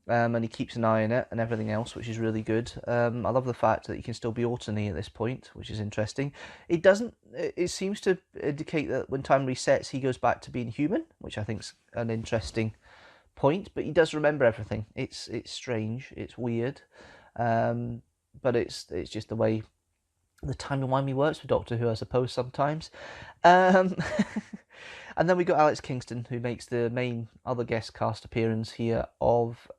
And he keeps an eye on it and everything else, which is really good. I love the fact that he can still be Autony at this point, which is interesting. It seems to indicate that when time resets, he goes back to being human, which I think's an interesting point. But he does remember everything. It's strange, it's weird, but it's just the way the timey-wimey works with Doctor Who, I suppose, sometimes. And then we got Alex Kingston, who makes the main other guest cast appearance here of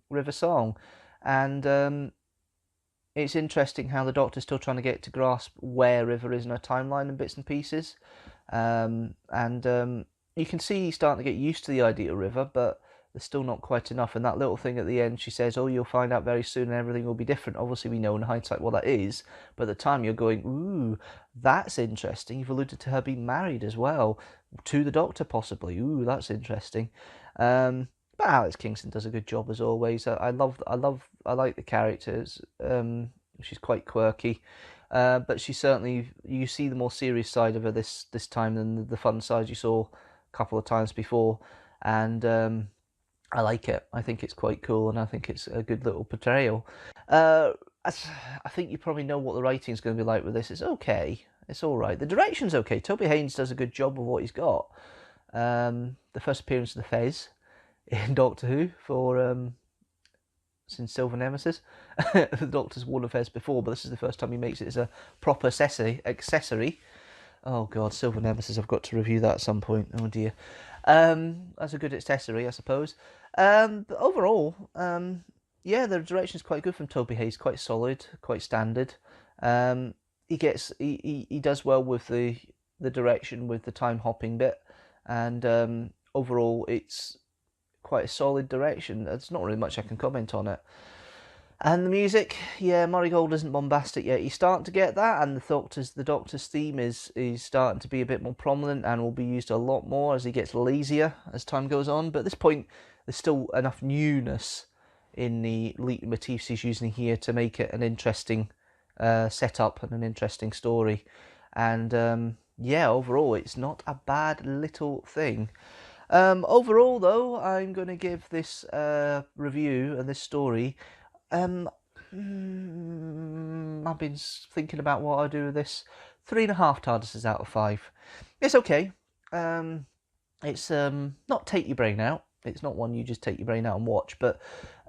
River Song. And it's interesting how the Doctor's still trying to get to grasp where River is in her timeline and bits and pieces. And you can see he's starting to get used to the idea of River, but there's still not quite enough. And that little thing at the end, she says, "Oh, you'll find out very soon and everything will be different." Obviously, we know in hindsight what that is, but at the time you're going, "Ooh, that's interesting." You've alluded to her being married as well, to the Doctor possibly. Ooh, that's interesting. But Alex Kingston does a good job as always. I like the characters. She's quite quirky, but she certainly, you see the more serious side of her this time than the fun side you saw a couple of times before, and I like it. I think it's quite cool, and I think it's a good little portrayal. I think you probably know what the writing's going to be like with this. It's okay. It's all right. The direction's okay. Toby Haynes does a good job of what he's got. The first appearance of the Fez in Doctor Who since Silver Nemesis. The Doctor's worn a Fez before, but this is the first time he makes it as a proper accessory. Oh God, Silver Nemesis. I've got to review that at some point. Oh dear. That's a good accessory, I suppose. But overall, yeah, the direction's quite good from Toby Hayes. Quite solid, quite standard. He does well with the direction, with the time hopping bit, and overall it's quite a solid direction. There's not really much I can comment on it. And the music, yeah, Murray Gold isn't bombastic yet. He's starting to get that, and the Doctor's theme is starting to be a bit more prominent and will be used a lot more as he gets lazier as time goes on. But at this point, there's still enough newness in the motifs he's using here to make it an interesting setup and an interesting story. And yeah, overall, it's not a bad little thing. Overall, though, I'm going to give this review and this story. I've been thinking about what I do with this. 3.5 TARDISes out of 5. It's okay. It's not take your brain out. It's not one you just take your brain out and watch, but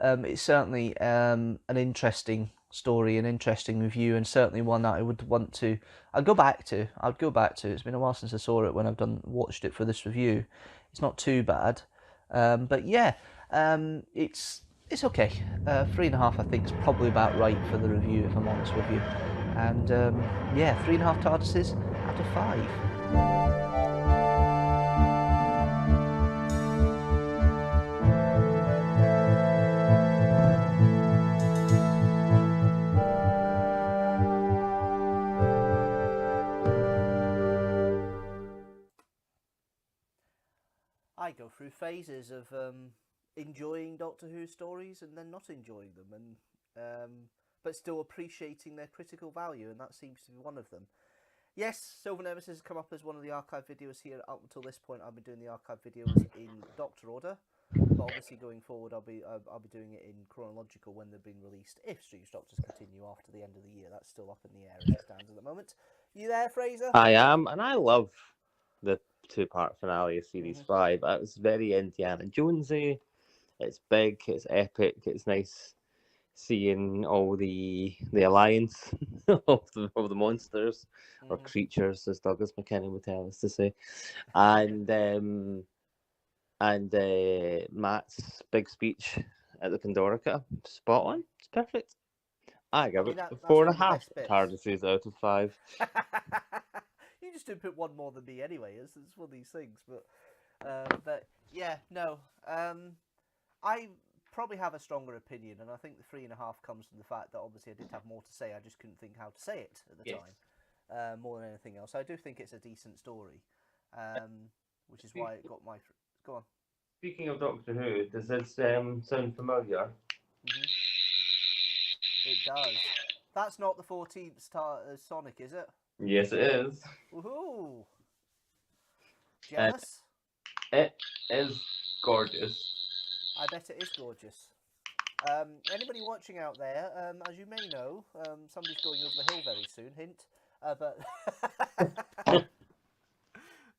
it's certainly an interesting story, an interesting review, and certainly one that I would want to. I'd go back to. It's been a while since I saw it when I've watched it for this review. It's not too bad, but yeah, it's okay. 3.5 I think is probably about right for the review, if I'm honest with you. And yeah, 3.5 TARDISes out of 5. I go through phases of enjoying Doctor Who stories and then not enjoying them, and but still appreciating their critical value, and that seems to be one of them. Yes, Silver Nemesis has come up as one of the archive videos here. Up until this point, I've been doing the archive videos in Doctor order, but obviously going forward, I'll be doing it in chronological when they've been released. If Streamstructors continue after the end of the year, that's still up in the air as it stands at the moment. You there, Fraser? I am, and I love the two-part finale of Series Mhm. 5. It was very Indiana Jonesy. It's big, it's epic, it's nice seeing all the alliance of the monsters or Mhm. creatures, as Douglas McKenna would tell us to say, and Matt's big speech at the Pandorica, spot on. It's perfect. I give it that's 4.5 one of the best bits. TARDISes out of 5. You just didn't put one more than me anyway. It's one of these things, but yeah, no. I probably have a stronger opinion, and I think the 3.5 comes from the fact that obviously I did have more to say. I just couldn't think how to say it at the Yes. time, more than anything else. I do think it's a decent story, which is why it got my. Go on. Speaking of Doctor Who, does this sound familiar? Mm-hmm. It does. That's not the 14th star Sonic, is it? Yes, it is. Woohoo! And Jealous? it is gorgeous. I bet it is gorgeous. Anybody watching out there, as you may know, somebody's going over the hill very soon. Hint, but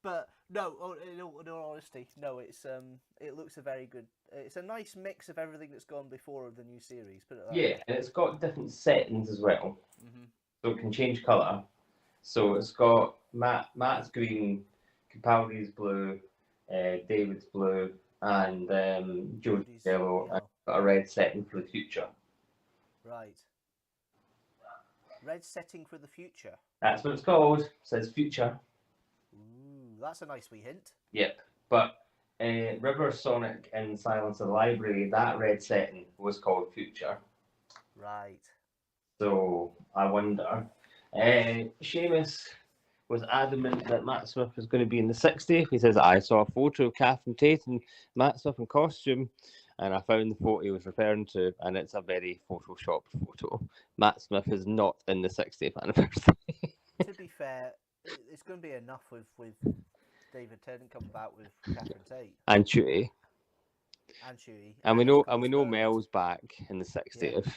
but no. In all honesty, no. It looks a very good. It's a nice mix of everything that's gone before of the new series. Put it that Yeah, way. and it's got different settings as well, Mm-hmm. so it can change colour. So it's got Matt's green, Capaldi's blue, David's blue, and Jodie's Jody's yellow, and yellow. got a red setting for the future. Right. Red setting for the future. That's what it's called. It says future. Ooh, that's a nice wee hint. Yep. But River Sonic in Silence of the Library, that red setting was called future. Right. So I wonder. Séamus was adamant that Matt Smith was going to be in the 60th. He says, I saw a photo of Catherine Tate and Matt Smith in costume, and I found the photo he was referring to, and it's a very photoshopped photo. Matt Smith is not in the 60th anniversary. To be fair, it's going to be enough with David Tennant coming back with Catherine Tate And Chuty. and Chewie. And we of know course, Mel's back in the 60th. Yeah.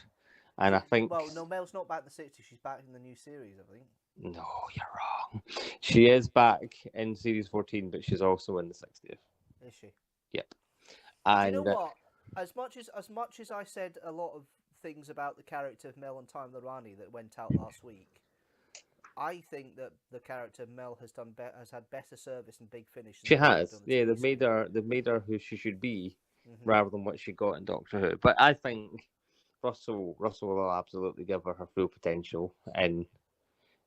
And I think... Well, no, Mel's not back in the 60s. She's back in the new series, I think. No, you're wrong. She is back in Series 14, but she's also in the 60th. Is she? Yep. Do And you know what? As much as I said a lot of things about the character of Mel and Time Lorani that went out last week, I think that the character Mel has had better service and Big Finish. She has. Yeah, they've made her who she should be, rather than what she got in Doctor Who. But I think Russell will absolutely give her full potential in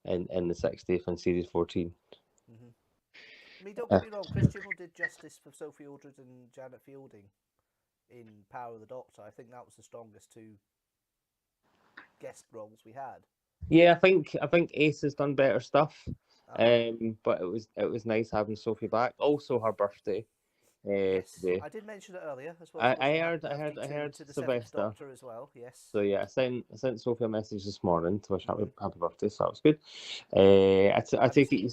the 60th and Series 14. I mean, don't get me wrong. Chris Chibnall did justice for Sophie Aldred and Janet Fielding in Power of the Doctor. I think that was the strongest two guest roles we had. Yeah, I think Ace has done better stuff. But it was nice having Sophie back. Also, her birthday. Yes, Today. I did mention it earlier as well. I heard to the Sylvester Doctor as well. Yes. So yeah, I sent Sophie a message this morning to wish happy birthday. So that was good. I take it.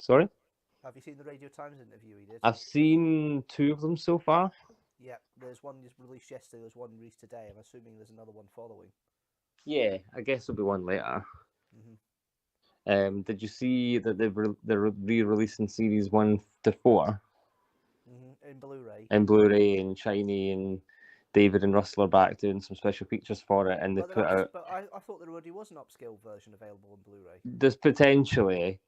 Sorry. Have you seen the Radio Times interview he did? I've seen 2 of them so far. Yeah, there's one released yesterday. There's one released today. I'm assuming there's another one following. Yeah, I guess there'll be one later. Did you see that they're re-releasing series 1 to 4? In Blu-ray. In Blu-ray and shiny, and David and Russell are back doing some special features for it, and they put out. But I thought there already was an upscale version available on Blu-ray. There's potentially,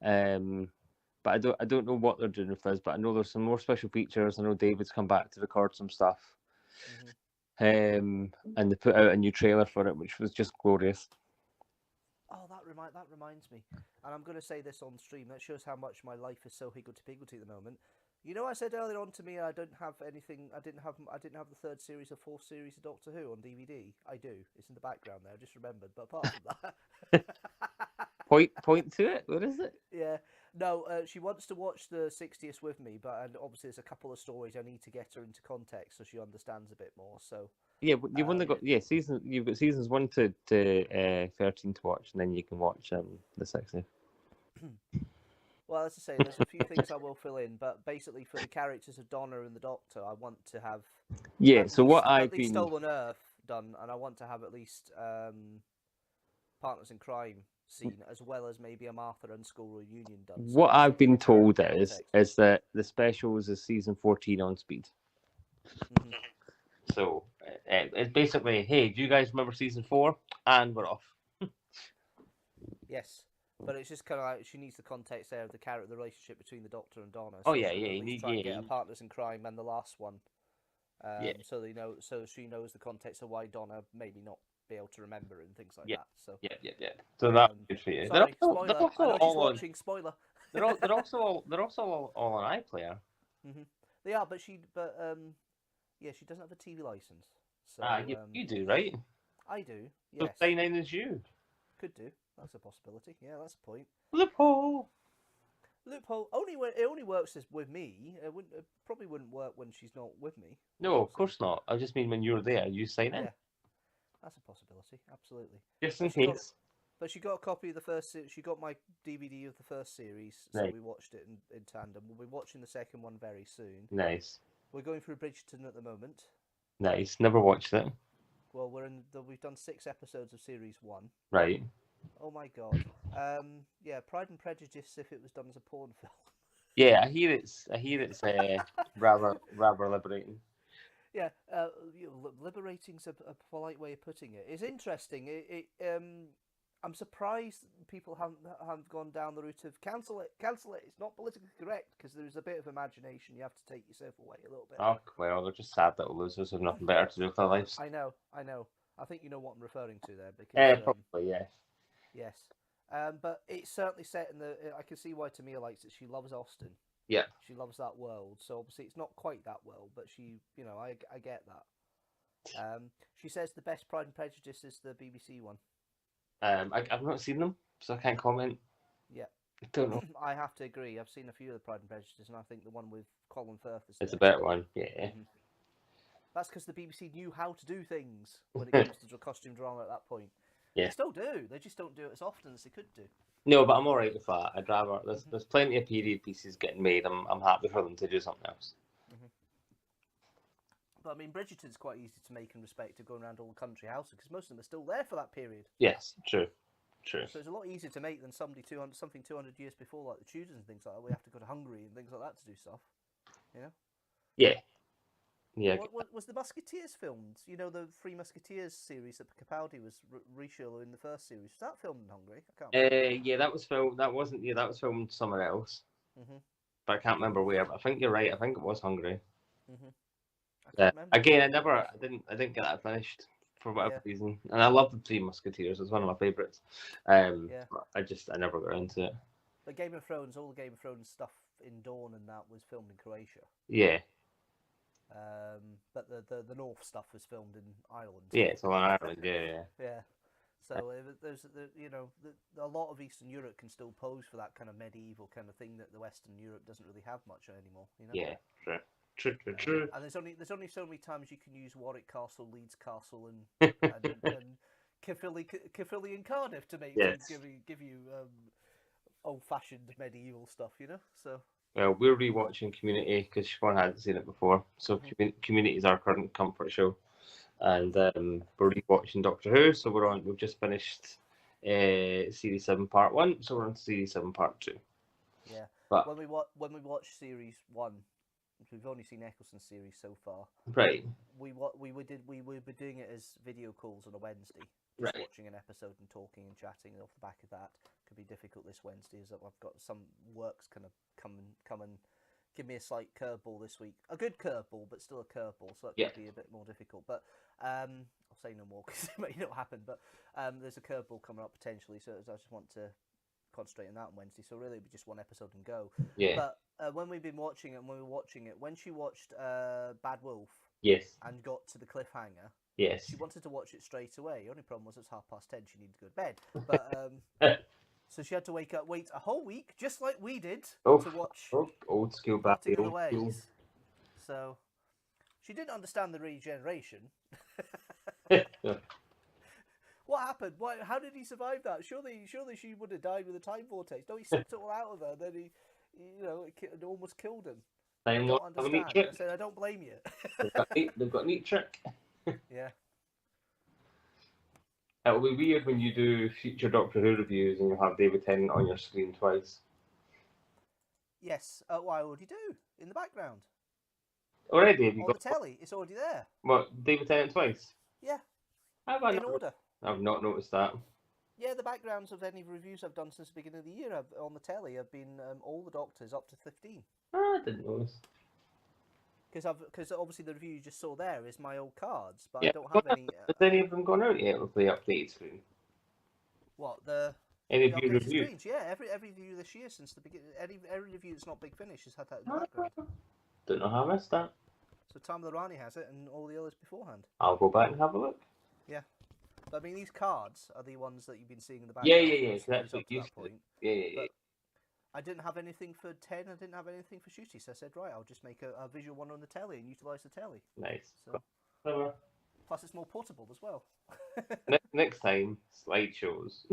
but I don't know what they're doing with this. But I know there's some more special features. I know David's come back to record some stuff. And they put out a new trailer for it, which was just glorious. Oh, that reminds me, and I'm going to say this on stream. That shows how much my life is so higgledy-piggledy at the moment. You know, I said earlier on to me I don't have anything. I didn't have the 3rd series or 4th series of Doctor Who on DVD. I do. It's in the background there. I just remembered. But apart from that, point to it. What is it? Yeah. No, she wants to watch the 60th with me, and obviously there's a couple of stories I need to get her into context so she understands a bit more. So yeah, but you've only got You've got seasons 1 to 13 to watch, and then you can watch the 60th. Well, as I say, there's a few things I will fill in, but basically for the characters of Donna and the Doctor, I want to have Yeah. at So least, what I've at least been Stolen Earth done, and I want to have at least Partners in Crime scene, as well as maybe a Martha and School Reunion done. So what there's I've been told context. is that the specials is season 14 on Speed. Mhm. So it's basically, hey, do you guys remember season 4? And we're off. Yes, but it's just kind of like she needs the context there of the relationship between the Doctor and Donna. Oh So yeah, we'll yeah, at you least need, try and yeah, get a Partners in Crime and the last one. Yeah. So they know, so she knows the context of why Donna maybe not be able to remember and things like Yeah. that. So yeah. So that's good for you. sorry, They're spoiler. also I know she's all on. watching. Spoiler. They're also all on iPlayer. They are, but yeah, she doesn't have a TV license. So You do, right? I do. So Yes, sign in as you. could do. That's a possibility. Yeah, that's a point. Loophole. Loophole. It only works with me. It probably wouldn't work when she's not with me. No, of course not. I just mean when you're there, you sign in. Yeah, that's a possibility. Absolutely. Just in But she got- case. But she got a copy of the first. She got my DVD of the first series, so Right. we watched it in tandem. We'll be watching the second one very soon. Nice. We're going through Bridgerton at the moment. Nice. Never watched it. Well, we've done 6 episodes of series 1. Right. Oh my god. Yeah, Pride and Prejudice if it was done as a porn film. Yeah, I hear it's rather liberating. Yeah, liberating's a polite way of putting it. It's interesting. I'm surprised people haven't gone down the route of cancel it. It's not politically correct, because there's a bit of imagination. You have to take yourself away a little bit. Oh well, they're just sad little losers with nothing better to do with their lives. I know. I think you know what I'm referring to there, because Probably yes. yes. But it's certainly set in the. I can see why Tamia likes it. She loves Austin. Yeah. She loves that world. So obviously it's not quite that world, but I get that. She says the best Pride and Prejudice is the BBC one. I've not seen them, so I can't comment. Yeah. I don't know. I have to agree. I've seen a few of the Pride and Prejudice, and I think the one with Colin Firth is. It's a better one. Yeah. That's because the BBC knew how to do things when it comes to costume drama at that point. Yeah. They still do. They just don't do it as often as they could do. No, but I'm alright with that. I'd rather there's plenty of period pieces getting made. I'm happy for them to do something else. But I mean, Bridgerton's quite easy to make in respect to going around all the country houses, because most of them are still there for that period. Yes, true. So it's a lot easier to make than something 200 years before, like the Tudors and things like that. We have to go to Hungary and things like that to do stuff. You know? Yeah. Yeah. What was the Musketeers filmed? You know, the Three Musketeers series that Capaldi was Richelieu in the first series. Was that filmed in Hungary? I can't remember. Yeah, that was filmed. That wasn't. Yeah, that was filmed somewhere else. But I can't remember where. But I think you're right. I think it was Hungary. Again, I didn't get that finished for whatever reason. And I love the Three Musketeers. It's one of my favourites. I never got into it. But Game of Thrones, all the Game of Thrones stuff in Dawn and that was filmed in Croatia. Yeah. But the North stuff was filmed in Ireland. Yeah, it's all in Ireland. Yeah. Yeah. So there's a lot of Eastern Europe can still pose for that kind of medieval kind of thing that the Western Europe doesn't really have much anymore. You know? Yeah. True. And there's only so many times you can use Warwick Castle, Leeds Castle, and Caerphilly and Cardiff to give you old-fashioned medieval stuff. You know, so. Well, we're rewatching Community because Siobhan hadn't seen it before. So Community is our current comfort show, and we're rewatching Doctor Who. So we've just finished series 7 part 1. So we're on series 7 part 2. Yeah. But when we watch series 1, we've only seen Eccleston's series so far. Right. We were doing it as video calls on a Wednesday. Just watching an episode and talking and chatting, and off the back of that could be difficult this Wednesday, as I've got some works kind of come and give me a slight curveball this week. A good curveball, but still a curveball, so that could be a bit more difficult. But I'll say no more because it may not happen. But there's a curveball coming up potentially, so I just want to concentrate on that on Wednesday. So really, it'll be just one episode and go. Yeah. But when we've been watching it, and when we were watching it, when she watched Bad Wolf, and got to the cliffhanger. Yes. She wanted to watch it straight away. The only problem was it's 10:30. She needed to go to bed. But so she had to wait a whole week, just like we did, to watch old school Bad Wolf. So she didn't understand the regeneration. What What happened? How did he survive that? Surely she would have died with a time vortex. No, he sucked it all out of her. Then it almost killed him. I Time don't Lord have a neat understand. trick. I said, I don't blame you. They've got a neat trick. Yeah. It'll be weird when you do future Doctor Who reviews and you have David Tennant on your screen twice. Yes. Well, I already do in the background Already, have you on got the telly. It's already there. what David Tennant twice? Yeah. Have I In not? order. I've not noticed that. Yeah, the backgrounds of any reviews I've done since the beginning of the year on the telly have been all the Doctors up to 15. I didn't notice. Because obviously the review you just saw there is my old cards, but Yeah. I don't have any. Has any of them gone out yet with the updated screen? What the Any the of you updated reviewed? screens? Yeah, every review this year since the beginning. Every review that's not Big Finish has had that in the background. Don't know how I missed that. So Tom Lorani has it, and all the others beforehand. I'll go back and have a look. Yeah, but I mean these cards are the ones that you've been seeing in the Yeah, background. yeah. Up That's to what you that point. Yeah. But I didn't have anything for 10. I didn't have anything for Shooty, so I said, right, I'll just make a visual one on the telly and utilise the telly. Nice. So, Clever. plus, it's more portable as well. Next time, slideshows.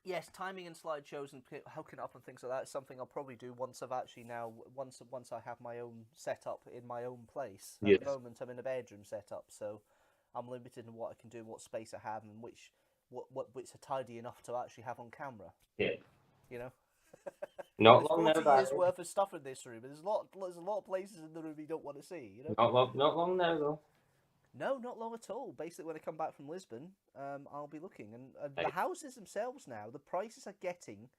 Yes, timing and slideshows and hooking up and things like that is something I'll probably do once I've actually once I have my own setup in my own place. At Yes. the moment, I'm in a bedroom setup, so I'm limited in what I can do, what space I have, and which bits are tidy enough to actually have on camera. Yeah. You know. Not There's long now, 40 years Barry. worth of stuff in this room. There's a lot of places in the room you don't want to see. You know. Not long now, though. No, not long at all. Basically, when I come back from Lisbon, I'll be looking. And the Right. houses themselves now, the prices are getting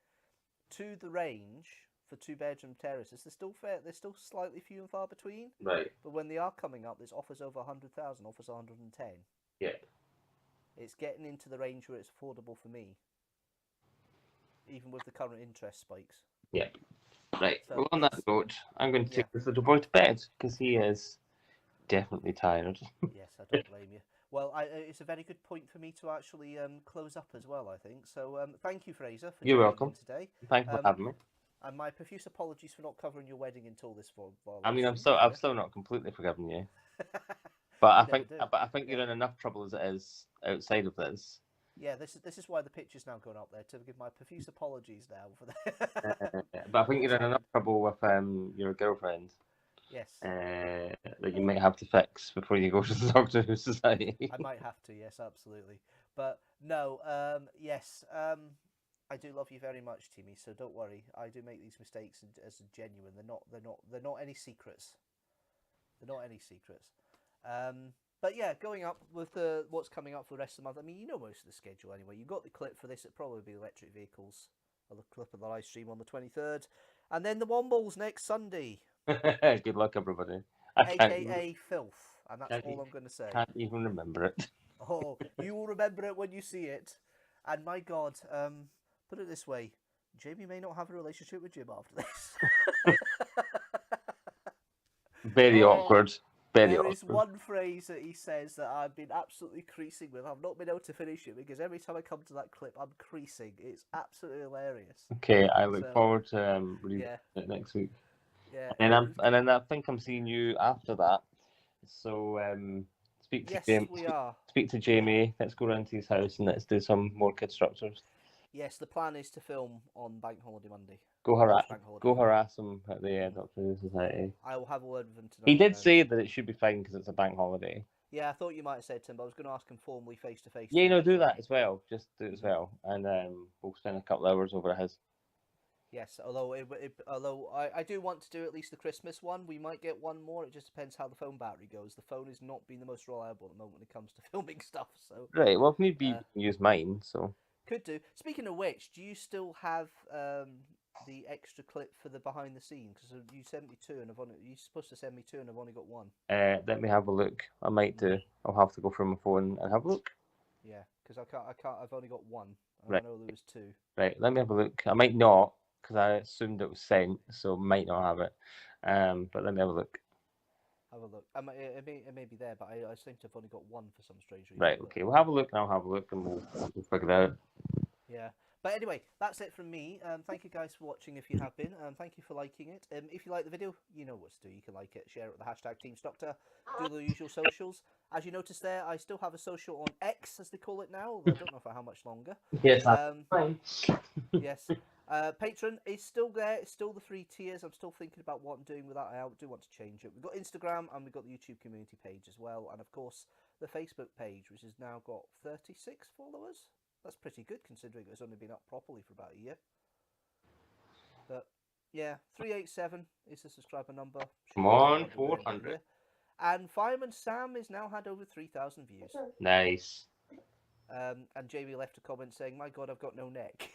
to the range for 2-bedroom terraces. They're still fair. They're still slightly few and far between. Right. But when they are coming up, there's offers over 100,000, offers 110. Yeah. It's getting into the range where it's affordable for me, even with the current interest spikes. Yeah. Right. So well, on that note, I'm going to take yeah. this little boy to bed because he is definitely tired. Yes, I don't blame you. Well, it's a very good point for me to actually close up as well, I think. So thank you, Fraser, for You're joining welcome. in today. Thanks for having me. And my profuse apologies for not covering your wedding until this fall. I mean, I've still not completely forgiven you, but I think you're in enough trouble as it is outside of this. Yeah, this is why the picture's now going up there, to give my profuse apologies now for that. But I think you're in enough trouble with your girlfriend. Yes. That you might have to fix before you go to the Doctor Who Society. I might have to, yes, absolutely. But no, yes, I do love you very much, Timmy. So don't worry. I do make these mistakes as genuine. They're not any secrets. They're not any secrets. But yeah, going up with what's coming up for the rest of the month. I mean, you know most of the schedule anyway. You got the clip for this. It'll probably be electric vehicles. Or the clip of the live stream on the 23rd, and then the Wombles next Sunday. Good luck, everybody. AKA filth, and that's all I'm going to say. Can't even remember it. Oh, you will remember it when you see it. And my God, put it this way, Jamie may not have a relationship with Jim after this. Very awkward. Very There awkward. is one phrase that he says that I've been absolutely creasing with. I've not been able to finish it because every time I come to that clip, I'm creasing. It's absolutely hilarious. Okay, I look forward to reading yeah. it next week. Yeah. And then I think I'm seeing you after that. So speak to Jamie. We are. Speak to Jamie. Let's go round to his house and let's do some more Kickstarters. Yes, the plan is to film on Bank Holiday Monday. Go harass him at the Doctor Who Society. I will have a word with him tonight. He did say that it should be fine because it's a bank holiday. Yeah, I thought you might have said to him, but I was going to ask him formally face to face. Yeah, do that as well. Just do it as well, and we'll spend a couple of hours over at his. Yes, although I do want to do at least the Christmas one. We might get one more. It just depends how the phone battery goes. The phone is not being the most reliable at the moment when it comes to filming stuff. So right, well, if need be, you can use mine. So could do. Speaking of which, do you still have the extra clip for the behind the scenes? Because you sent me 2, and you're supposed to send me 2, and I've only got 1. Let me have a look. I might do. I'll have to go through my phone and have a look. Yeah, because I can't. I've only got 1. Right. I know there was 2. Right, let me have a look. I might not, because I assumed it was sent, so might not have it. But let me have a look. Have a look. It may be there, but I seem to have only got 1 for some strange reason. Right, okay. We'll have a look and I'll have a look and we'll figure it out. Yeah. But anyway, that's it from me. Thank you guys for watching if you have been. Thank you for liking it. If you like the video, you know what to do. You can like it, share it with the hashtag teamstructor, do the usual socials. As you notice there, I still have a social on X, as they call it now. I don't know for how much longer. Yes, that's fine. Yes. Patreon is still there. It's still the 3 tiers. I'm still thinking about what I'm doing with that. I do want to change it. We've got Instagram and we've got the YouTube community page as well. And of course, the Facebook page, which has now got 36 followers. That's pretty good considering it's only been up properly for about a year. But yeah, 387 is the subscriber number. Come on, 400. And Fireman Sam has now had over 3,000 views. Nice. And Jamie left a comment saying, "My God, I've got no neck."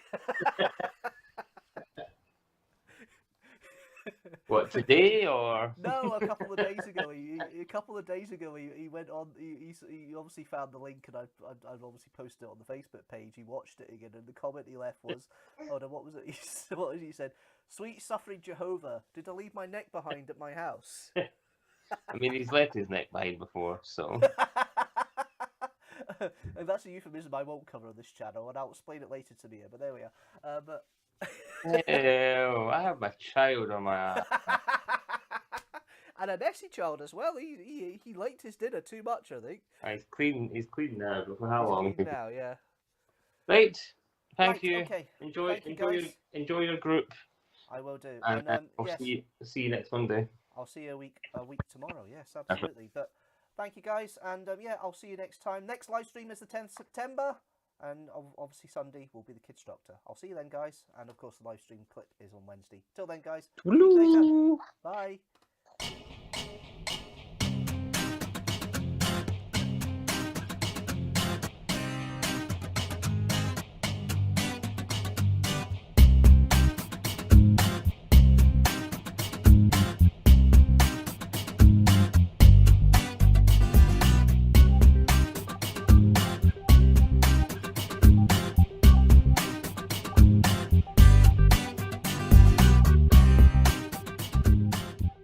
What, today or? No, a couple of days ago. He went on. He obviously found the link, and I'd obviously posted it on the Facebook page. He watched it again, and the comment he left was, "Oh no, what was it? What was he said? Sweet suffering Jehovah, did I leave my neck behind at my house?" I mean, he's left his neck behind before, so. And that's a euphemism I won't cover on this channel, and I'll explain it later to Mia. But there we are. But. Ew, I have my child on my ass. And a Nessie child as well. He liked his dinner too much, I think. He's clean now, but for how long? Now, yeah. Right. Thank Right, you. okay. Enjoy Thank you, enjoy your group. I will do. And I'll yes, see you next Monday. I'll see you a week tomorrow. Yes, absolutely. But thank you guys, and yeah, I'll see you next time. Next live stream is the 10th September. And obviously Sunday will be the Kickstarter. I'll see you then, guys. And of course, the live stream clip is on Wednesday. Till then, guys. Later. Bye.